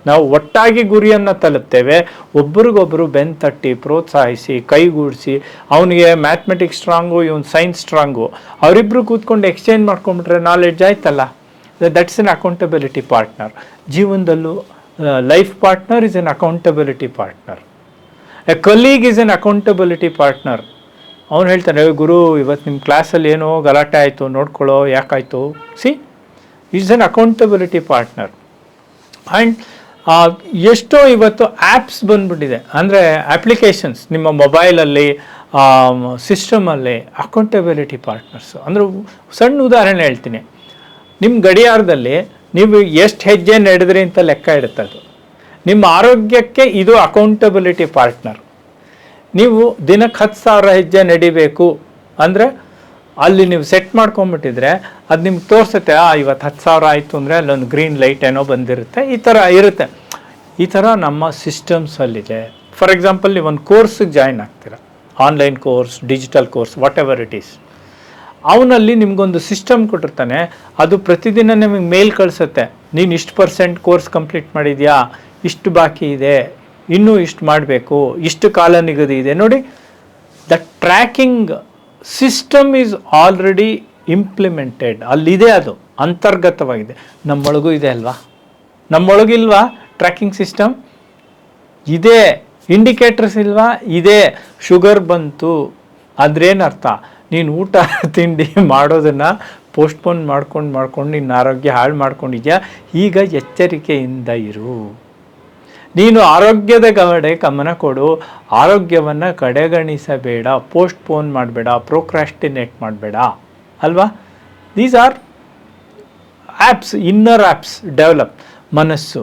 ನಾವು ಒಟ್ಟಾಗಿ ಗುರಿಯನ್ನು ತಲುಪ್ತೇವೆ. ಒಬ್ರಿಗೊಬ್ಬರು ಬೆನ್ನು ತಟ್ಟಿ ಪ್ರೋತ್ಸಾಹಿಸಿ ಕೈಗೂಡಿಸಿ, ಅವನಿಗೆ ಮ್ಯಾಥಮೆಟಿಕ್ಸ್ ಸ್ಟ್ರಾಂಗು, ಇವನು ಸೈನ್ಸ್ ಸ್ಟ್ರಾಂಗು, ಅವರಿಬ್ಬರು ಕೂತ್ಕೊಂಡು ಎಕ್ಸ್ಚೇಂಜ್ ಮಾಡ್ಕೊಂಡ್ಬಿಟ್ರೆ ನಾಲೆಡ್ಜ್ ಆಯ್ತಲ್ಲ. That's an accountability partner. ಜೀವನದಲ್ಲೂ life partner is an accountability partner. A colleague is an accountability partner. ಅವನು ಹೇಳ್ತಾನೆ, ಗುರು ಇವತ್ತು ನಿಮ್ಮ ಕ್ಲಾಸಲ್ಲಿ ಏನೋ ಗಲಾಟೆ ಆಯಿತು, ನೋಡ್ಕೊಳ್ಳೋ ಯಾಕಾಯಿತು. It's an accountability partner. And ಎಷ್ಟೋ ಇವತ್ತು ಆ್ಯಪ್ಸ್ ಬಂದ್ಬಿಟ್ಟಿದೆ, ಅಂದರೆ ಅಪ್ಲಿಕೇಶನ್ಸ್ ನಿಮ್ಮ ಮೊಬೈಲಲ್ಲಿ, ಸಿಸ್ಟಮಲ್ಲಿ ಅಕೌಂಟಬಿಲಿಟಿ ಪಾರ್ಟ್ನರ್ಸು. ಅಂದರೆ ಸಣ್ಣ ಉದಾಹರಣೆ ಹೇಳ್ತೀನಿ. ನಿಮ್ಮ ಗಡಿಯಾರದಲ್ಲಿ ನೀವು ಎಷ್ಟು ಹೆಜ್ಜೆ ನಡೆದ್ರಿ ಅಂತ ಲೆಕ್ಕ ಇಡುತ್ತೆ ಅದು. ನಿಮ್ಮ ಆರೋಗ್ಯಕ್ಕೆ ಇದು ಅಕೌಂಟಬಿಲಿಟಿ ಪಾರ್ಟ್ನರ್. ನೀವು ದಿನಕ್ಕೆ 10,000 ಹೆಜ್ಜೆ ನಡಿಬೇಕು ಅಂದರೆ ಅಲ್ಲಿ ನೀವು ಸೆಟ್ ಮಾಡ್ಕೊಂಬಿಟ್ಟಿದ್ರೆ ಅದು ನಿಮ್ಗೆ ತೋರಿಸುತ್ತೆ, ಇವತ್ತು 10,000 ಆಯಿತು ಅಂದರೆ ಅಲ್ಲೊಂದು ಗ್ರೀನ್ ಲೈಟ್ ಏನೋ ಬಂದಿರುತ್ತೆ. ಈ ಥರ ಇರುತ್ತೆ. ಈ ಥರ ನಮ್ಮ ಸಿಸ್ಟಮ್ಸಲ್ಲಿದೆ. ಫಾರ್ ಎಕ್ಸಾಂಪಲ್, ನೀವು ಒಂದು ಕೋರ್ಸಿಗೆ ಜಾಯ್ನ್ ಆಗ್ತೀರ, online course, digital course, whatever it is. ಅವನಲ್ಲಿ ನಿಮಗೊಂದು ಸಿಸ್ಟಮ್ ಕೊಟ್ಟಿರ್ತಾನೆ. ಅದು ಪ್ರತಿದಿನ ನಿಮಗೆ ಮೇಲ್ ಕಳಿಸುತ್ತೆ, ನೀನು ಇಷ್ಟು % ಕೋರ್ಸ್ ಕಂಪ್ಲೀಟ್ ಮಾಡಿದ್ಯಾ, ಇಷ್ಟು ಬಾಕಿ ಇದೆ, ಇನ್ನೂ ಇಷ್ಟು ಮಾಡಬೇಕು, ಇಷ್ಟು ಕಾಲ ನಿಗದಿ ಇದೆ. ನೋಡಿ, the tracking system is already implemented. ಅಲ್ಲಿದೆ, ಅದು ಅಂತರ್ಗತವಾಗಿದೆ. ನಮ್ಮೊಳಗೂ ಇದೆ ಅಲ್ವಾ? ನಮ್ಮೊಳಗಿಲ್ವಾ ಟ್ರ್ಯಾಕಿಂಗ್ ಸಿಸ್ಟಮ್? ಇದೆ. ಇಂಡಿಕೇಟರ್ಸ್ ಇಲ್ವಾ? ಇದೆ. ಶುಗರ್ ಬಂತು ಅದ್ರೇನರ್ಥ? ನೀನು ಊಟ ತಿಂಡಿ ಮಾಡೋದನ್ನು ಪೋಸ್ಟ್ಪೋನ್ ಮಾಡ್ಕೊಂಡು ನಿನ್ನ ಆರೋಗ್ಯ ಹಾಳು ಮಾಡ್ಕೊಂಡಿದ್ಯಾ. ಈಗ ಎಚ್ಚರಿಕೆಯಿಂದ ಇರು. ನೀನು ಆರೋಗ್ಯದ ಕಡೆ ಗಮನ ಕೊಡು, ಆರೋಗ್ಯವನ್ನು ಕಡೆಗಣಿಸಬೇಡ, ಪೋಸ್ಟ್ಪೋನ್ ಮಾಡಬೇಡ, ಪ್ರೊಕ್ರಾಸ್ಟಿನೇಟ್ ಮಾಡಬೇಡ ಅಲ್ವಾ? These are apps, inner apps develop ಮನಸ್ಸು.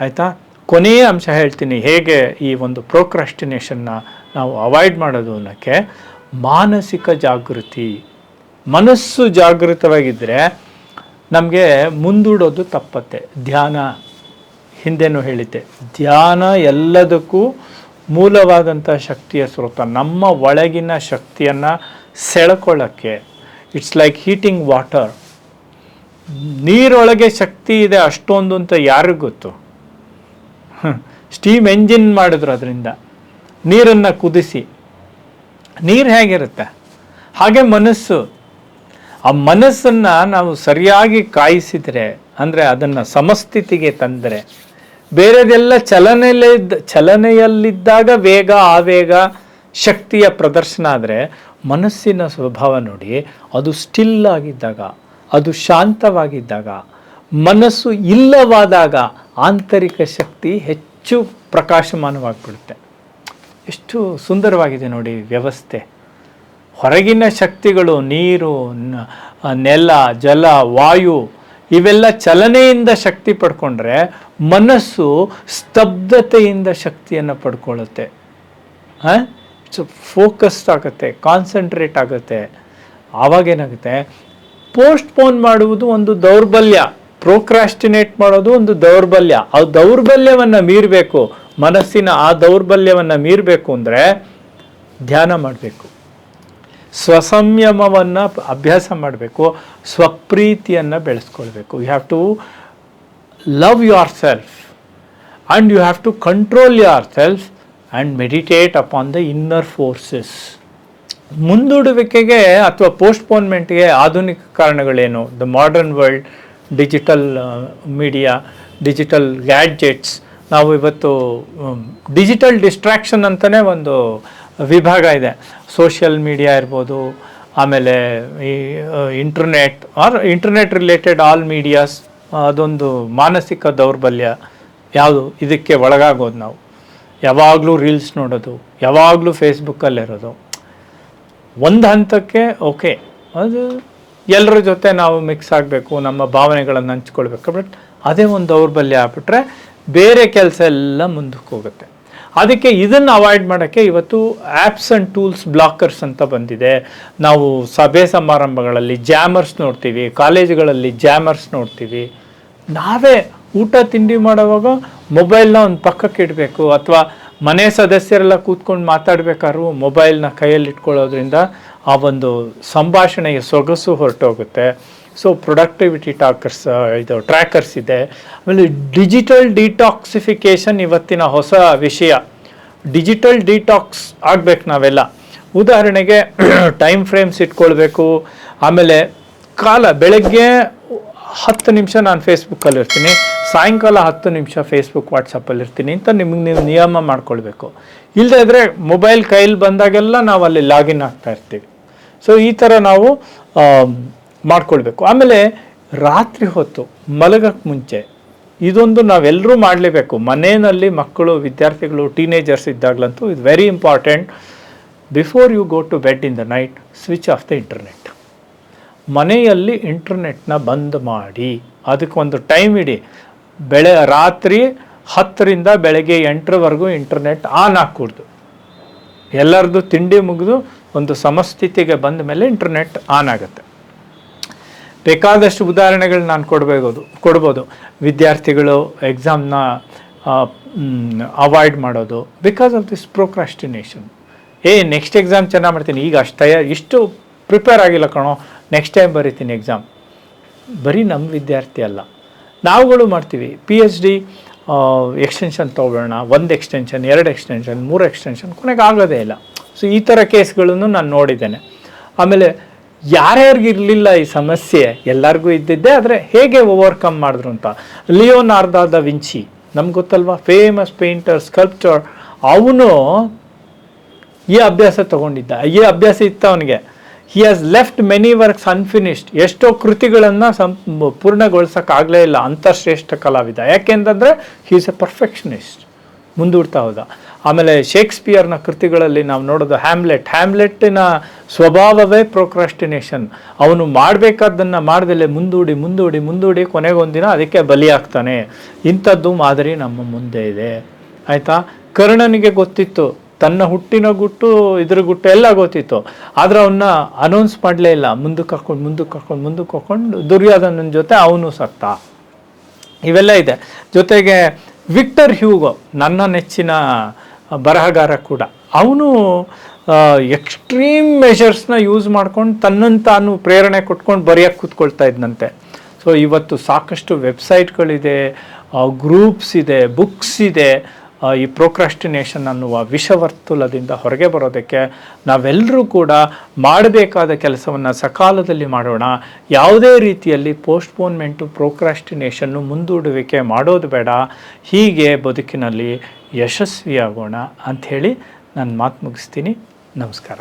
ಆಯಿತಾ? ಕೊನೆಯ ಅಂಶ ಹೇಳ್ತೀನಿ, ಹೇಗೆ ಈ ಒಂದು ಪ್ರೊಕ್ರಾಸ್ಟಿನೇಷನ್ನ ನಾವು ಅವಾಯ್ಡ್ ಮಾಡೋದು ಅನ್ನೋಕ್ಕೆ. ಮಾನಸಿಕ ಜಾಗೃತಿ. ಮನಸ್ಸು ಜಾಗೃತವಾಗಿದ್ದರೆ ನಮಗೆ ಮುಂದೂಡೋದು ತಪ್ಪತ್ತೆ. ಧ್ಯಾನ, ಹಿಂದೆನೂ ಹೇಳಿದ್ದೆ, ಧ್ಯಾನ ಎಲ್ಲದಕ್ಕೂ ಮೂಲವಾದಂಥ ಶಕ್ತಿಯ ಸ್ರೋತ. ನಮ್ಮ ಒಳಗಿನ ಶಕ್ತಿಯನ್ನು ಸೆಳ್ಕೊಳ್ಳೋಕ್ಕೆ ಇಟ್ಸ್ ಲೈಕ್ ಹೀಟಿಂಗ್ ವಾಟರ್. ನೀರೊಳಗೆ ಶಕ್ತಿ ಇದೆ ಅಷ್ಟೊಂದು ಅಂತ ಯಾರಿಗೂ ಗೊತ್ತು? ಸ್ಟೀಮ್ ಎಂಜಿನ್ ಮಾಡಿದ್ರು ಅದರಿಂದ, ನೀರನ್ನು ಕುದಿಸಿ. ನೀರು ಹೇಗಿರುತ್ತೆ ಹಾಗೆ ಮನಸ್ಸು. ಆ ಮನಸ್ಸನ್ನು ನಾವು ಸರಿಯಾಗಿ ಕಾಯಿಸಿದರೆ, ಅಂದರೆ ಅದನ್ನು ಸಮಸ್ಥಿತಿಗೆ ತಂದರೆ, ಬೇರೆದೆಲ್ಲ ಚಲನೆಯಲ್ಲಿದ್ದಾಗ ವೇಗ, ಆವೇಗ, ಶಕ್ತಿಯ ಪ್ರದರ್ಶನ ಆದರೆ, ಮನಸ್ಸಿನ ಸ್ವಭಾವ ನೋಡಿ, ಅದು ಸ್ಟಿಲ್ ಆಗಿದ್ದಾಗ, ಅದು ಶಾಂತವಾಗಿದ್ದಾಗ, ಮನಸ್ಸು ಇಲ್ಲವಾದಾಗ ಆಂತರಿಕ ಶಕ್ತಿ ಹೆಚ್ಚು ಪ್ರಕಾಶಮಾನವಾಗಿಬಿಡುತ್ತೆ. ಎಷ್ಟು ಸುಂದರವಾಗಿದೆ ನೋಡಿ ವ್ಯವಸ್ಥೆ. ಹೊರಗಿನ ಶಕ್ತಿಗಳು, ನೀರು, ನೆಲ, ಜಲ, ವಾಯು, ಇವೆಲ್ಲ ಚಲನೆಯಿಂದ ಶಕ್ತಿ ಪಡ್ಕೊಂಡ್ರೆ ಮನಸ್ಸು ಸ್ತಬ್ಧತೆಯಿಂದ ಶಕ್ತಿಯನ್ನು ಪಡ್ಕೊಳ್ಳುತ್ತೆ. ಫೋಕಸ್ಡ್ ಆಗುತ್ತೆ, ಕಾನ್ಸಂಟ್ರೇಟ್ ಆಗುತ್ತೆ. ಆವಾಗೇನಾಗುತ್ತೆ, ಪೋಸ್ಟ್ಪೋನ್ ಮಾಡುವುದು ಒಂದು ದೌರ್ಬಲ್ಯ, ಪ್ರೋಕ್ರಾಸ್ಟಿನೇಟ್ ಮಾಡೋದು ಒಂದು ದೌರ್ಬಲ್ಯ. ಆ ದೌರ್ಬಲ್ಯವನ್ನು ಮೀರಬೇಕು, ಮನಸ್ಸಿನ ಆ ದೌರ್ಬಲ್ಯವನ್ನು ಮೀರಬೇಕು ಅಂದರೆ ಧ್ಯಾನ ಮಾಡಬೇಕು, ಸ್ವಸಂಯಮವನ್ನು ಅಭ್ಯಾಸ ಮಾಡಬೇಕು, ಸ್ವಪ್ರೀತಿಯನ್ನು ಬೆಳೆಸ್ಕೊಳ್ಬೇಕು. You have to love yourself and you have to control yourself and meditate upon the inner forces. ಮುಂದೂಡುವಿಕೆಗೆ ಅಥವಾ ಪೋಸ್ಟ್ಪೋನ್ಮೆಂಟ್ಗೆ ಆಧುನಿಕ ಕಾರಣಗಳೇನು? The modern world, digital media, digital gadgets. ನಾವು ಇವತ್ತು ಡಿಜಿಟಲ್ ಡಿಸ್ಟ್ರಾಕ್ಷನ್ ಅಂತಲೇ ಒಂದು ವಿಭಾಗ ಇದೆ. ಸೋಷಿಯಲ್ ಮೀಡಿಯಾ ಇರ್ಬೋದು, ಆಮೇಲೆ ಈ ಇಂಟರ್ನೆಟ್ ರಿಲೇಟೆಡ್ ಆಲ್ ಮೀಡಿಯಾಸ್. ಅದೊಂದು ಮಾನಸಿಕ ದೌರ್ಬಲ್ಯ. ಯಾವುದು? ಇದಕ್ಕೆ ಒಳಗಾಗೋದು. ನಾವು ಯಾವಾಗಲೂ ರೀಲ್ಸ್ ನೋಡೋದು, ಯಾವಾಗಲೂ ಫೇಸ್ಬುಕ್ಕಲ್ಲಿರೋದು. ಒಂದು ಹಂತಕ್ಕೆ ಓಕೆ, ಅದು ಎಲ್ಲರ ಜೊತೆ ನಾವು ಮಿಕ್ಸ್ ಆಗಬೇಕು, ನಮ್ಮ ಭಾವನೆಗಳನ್ನು ಹಂಚ್ಕೊಳ್ಬೇಕು. ಬಟ್ ಅದೇ ಒಂದು ದೌರ್ಬಲ್ಯ ಆಗ್ಬಿಟ್ರೆ ಬೇರೆ ಕೆಲಸ ಎಲ್ಲ ಮುಂದಕ್ಕೆ ಹೋಗುತ್ತೆ. ಅದಕ್ಕೆ ಇದನ್ನು ಅವಾಯ್ಡ್ ಮಾಡೋಕ್ಕೆ ಇವತ್ತು ಆ್ಯಪ್ಸ್ ಆ್ಯಂಡ್ ಟೂಲ್ಸ್ ಬ್ಲಾಕರ್ಸ್ ಅಂತ ಬಂದಿದೆ. ನಾವು ಸಭೆ ಸಮಾರಂಭಗಳಲ್ಲಿ ಜಾಮರ್ಸ್ ನೋಡ್ತೀವಿ, ಕಾಲೇಜುಗಳಲ್ಲಿ ಜಾಮರ್ಸ್ ನೋಡ್ತೀವಿ. ನಾವೇ ಊಟ ತಿಂಡಿ ಮಾಡುವಾಗ ಮೊಬೈಲ್ನ ಒಂದು ಪಕ್ಕಕ್ಕೆ ಇಡಬೇಕು, ಅಥವಾ ಮನೆ ಸದಸ್ಯರೆಲ್ಲ ಕೂತ್ಕೊಂಡು ಮಾತಾಡಬೇಕಾದ್ರೂ ಮೊಬೈಲ್ನ ಕೈಯಲ್ಲಿ ಇಟ್ಕೊಳ್ಳೋದ್ರಿಂದ ಆ ಒಂದು ಸಂಭಾಷಣೆಯ ಸೊಗಸು ಹೊರಟೋಗುತ್ತೆ. ಸೊ ಪ್ರೊಡಕ್ಟಿವಿಟಿ ಟ್ರ್ಯಾಕರ್ಸ್ ಇದೆ. ಆಮೇಲೆ ಡಿಜಿಟಲ್ ಡಿಟಾಕ್ಸಿಫಿಕೇಷನ್ ಇವತ್ತಿನ ಹೊಸ ವಿಷಯ. ಡಿಜಿಟಲ್ ಡಿಟಾಕ್ಸ್ ಆಗಬೇಕು ನಾವೆಲ್ಲ. ಉದಾಹರಣೆಗೆ ಟೈಮ್ ಫ್ರೇಮ್ಸ್ ಇಟ್ಕೊಳ್ಬೇಕು. ಆಮೇಲೆ ಬೆಳಗ್ಗೆ 10 ನಿಮಿಷ ನಾನು ಫೇಸ್ಬುಕ್ಕಲ್ಲಿ ಇರ್ತೀನಿ, ಸಾಯಂಕಾಲ 10 ನಿಮಿಷ ಫೇಸ್ಬುಕ್ ವಾಟ್ಸಪ್ಪಲ್ಲಿ ಇರ್ತೀನಿ ಅಂತ ನಿಮಗೆ ನೀವು ನಿಯಮ ಮಾಡ್ಕೊಳ್ಬೇಕು. ಇಲ್ಲದೇ ಇದ್ದರೆ ಮೊಬೈಲ್ ಕೈಲಿ ಬಂದಾಗೆಲ್ಲ ನಾವು ಅಲ್ಲಿ ಲಾಗಿನ್ ಆಗ್ತಾ ಇರ್ತೀವಿ. ಸೊ ಈ ಥರ ನಾವು ಮಾಡ್ಕೊಳ್ಬೇಕು. ಆಮೇಲೆ ರಾತ್ರಿ ಹೊತ್ತು ಮಲಗಕ್ಕೆ ಮುಂಚೆ ಇದೊಂದು ನಾವೆಲ್ಲರೂ ಮಾಡಲೇಬೇಕು. ಮನೆಯಲ್ಲಿ ಮಕ್ಕಳು, ವಿದ್ಯಾರ್ಥಿಗಳು, ಟೀನೇಜರ್ಸ್ ಇದ್ದಾಗಲಂತೂ ಇದು very important. Before you go to bed in the night, switch off the internet. ಮನೆಯಲ್ಲಿ ಇಂಟರ್ನೆಟ್ನ ಬಂದ್ ಮಾಡಿ, ಅದಕ್ಕೊಂದು ಟೈಮ್ ಇಡಿ. ರಾತ್ರಿ 10ರಿಂದ ಬೆಳಗ್ಗೆ 8ರವರೆಗೂ ಇಂಟರ್ನೆಟ್ ಆನ್ ಹಾಕೂಡ್ದು. ಎಲ್ಲರದ್ದು ತಿಂಡಿ ಮುಗಿದು ಒಂದು ಸಮಸ್ಥಿತಿಗೆ ಬಂದ ಮೇಲೆ ಇಂಟರ್ನೆಟ್ ಆನ್ ಆಗುತ್ತೆ. ಬೇಕಾದಷ್ಟು ಉದಾಹರಣೆಗಳು ನಾನು ಕೊಡ್ಬೋದು. ವಿದ್ಯಾರ್ಥಿಗಳು ಎಕ್ಸಾಮ್ನ ಅವಾಯ್ಡ್ ಮಾಡೋದು because of this procrastination. Next exam ಚೆನ್ನಾಗಿ ಮಾಡ್ತೀನಿ, ಈಗ ಇಷ್ಟು ಪ್ರಿಪೇರ್ ಆಗಿಲ್ಲ ಕಣೋ, ನೆಕ್ಸ್ಟ್ ಟೈಮ್ ಬರೀತೀನಿ ಎಕ್ಸಾಮ್. ಬರೀ ನಮ್ಮ ವಿದ್ಯಾರ್ಥಿ ಅಲ್ಲ, ನಾವುಗಳು ಮಾಡ್ತೀವಿ. PhD ಎಕ್ಸ್ಟೆನ್ಷನ್ ತೊಗೊಳ್ಳೋಣ, 1 ಎಕ್ಸ್ಟೆನ್ಷನ್, 2 ಎಕ್ಸ್ಟೆನ್ಷನ್, 3 ಎಕ್ಸ್ಟೆನ್ಷನ್, ಕೊನೆಗೆ ಆಗೋದೇ ಇಲ್ಲ. ಸೊ ಈ ಥರ ಕೇಸ್ಗಳನ್ನು ನಾನು ನೋಡಿದ್ದೇನೆ. ಆಮೇಲೆ ಯಾರ್ಯಾರಿಗಿರಲಿಲ್ಲ ಈ ಸಮಸ್ಯೆ, ಎಲ್ಲರಿಗೂ ಇದ್ದಿದ್ದೆ, ಆದರೆ ಹೇಗೆ ಓವರ್ಕಮ್ ಮಾಡಿದ್ರು ಅಂತ. ಲಿಯೋನಾರ್ಡೋ ದ ವಿಂಚಿ ನಮ್ಗೆ ಗೊತ್ತಲ್ವಾ, ಫೇಮಸ್ ಪೇಂಟರ್, ಸ್ಕಲ್ಪ್ಚರ್. ಅವನು ಈ ಅಭ್ಯಾಸ ತೊಗೊಂಡಿದ್ದ, ಈ ಅಭ್ಯಾಸ ಇತ್ತು ಅವನಿಗೆ. He has left many works unfinished. ಎಷ್ಟೋ ಕೃತಿಗಳನ್ನು ಪೂರ್ಣಗೊಳಿಸೋಕ್ಕಾಗಲೇ ಇಲ್ಲ. ಅಂತರ್ಶ್ರೇಷ್ಠ ಕಲಾವಿದ. ಯಾಕೆಂತಂದರೆ ಹಿ ಈಸ್ ಎ ಪರ್ಫೆಕ್ಷನಿಸ್ಟ್, ಮುಂದೂಡ್ತಾ ಹೋದ. ಆಮೇಲೆ ಶೇಕ್ಸ್ಪಿಯರ್ನ ಕೃತಿಗಳಲ್ಲಿ ನಾವು ನೋಡೋದು ಹ್ಯಾಮ್ಲೆಟ್ಟಿನ ಸ್ವಭಾವವೇ ಪ್ರೋಕ್ರಾಸ್ಟಿನೇಷನ್. ಅವನು ಮಾಡಬೇಕಾದ್ದನ್ನು ಮಾಡ್ದಲೇ ಮುಂದೂಡಿ ಕೊನೆಗೊಂದಿನ ಅದಕ್ಕೆ ಬಲಿಯಾಗ್ತಾನೆ. ಇಂಥದ್ದು ಮಾದರಿ ನಮ್ಮ ಮುಂದೆ ಇದೆ, ಆಯಿತಾ. ಕರ್ಣನಿಗೆ ಗೊತ್ತಿತ್ತು ತನ್ನ ಹುಟ್ಟಿನ ಗುಟ್ಟು ಇದ್ರ ಗುಟ್ಟು ಎಲ್ಲ ಗೊತ್ತಿತ್ತು, ಆದರೆ ಅವನ್ನ ಅನೌನ್ಸ್ ಮಾಡಲೇ ಇಲ್ಲ. ಮುಂದಕ್ಕೆ ಹಾಕೊಂಡು ದುರ್ಯೋಧನನ ಜೊತೆ ಅವನು ಸತ್ತ. ಇವೆಲ್ಲ ಇದೆ. ಜೊತೆಗೆ ವಿಕ್ಟರ್ ಹ್ಯೂಗೋ, ನನ್ನ ನೆಚ್ಚಿನ ಬರಹಗಾರ ಕೂಡ, ಅವನು ಎಕ್ಸ್ಟ್ರೀಮ್ ಮೆಷರ್ಸ್ನ ಯೂಸ್ ಮಾಡ್ಕೊಂಡು ತನ್ನನ್ನು ತಾನು ಪ್ರೇರಣೆ ಕೊಟ್ಕೊಂಡು ಬರೆಯೋಕ್ಕೆ ಕೂತ್ಕೊಳ್ತಾ ಇದ್ದಂತೆ. ಸೊ ಇವತ್ತು ಸಾಕಷ್ಟು ವೆಬ್ಸೈಟ್ಗಳಿದೆ, ಗ್ರೂಪ್ಸ್ ಇದೆ, ಬುಕ್ಸ್ ಇದೆ. ಈ ಪ್ರೋಕ್ರಾಸ್ಟಿನೇಷನ್ ಅನ್ನುವ ವಿಷವರ್ತುಲದಿಂದ ಹೊರಗೆ ಬರೋದಕ್ಕೆ ನಾವೆಲ್ಲರೂ ಕೂಡ ಮಾಡಬೇಕಾದ ಕೆಲಸವನ್ನು ಸಕಾಲದಲ್ಲಿ ಮಾಡೋಣ. ಯಾವುದೇ ರೀತಿಯಲ್ಲಿ ಪೋಸ್ಟ್ಪೋನ್ಮೆಂಟು, ಪ್ರೋಕ್ರಾಸ್ಟಿನೇಷನ್ನು, ಮುಂದೂಡುವಿಕೆ ಮಾಡೋದು ಬೇಡ. ಹೀಗೆ ಬದುಕಿನಲ್ಲಿ ಯಶಸ್ವಿಯಾಗೋಣ ಅಂಥೇಳಿ ನಾನು ಮಾತು ಮುಗಿಸ್ತೀನಿ. ನಮಸ್ಕಾರ.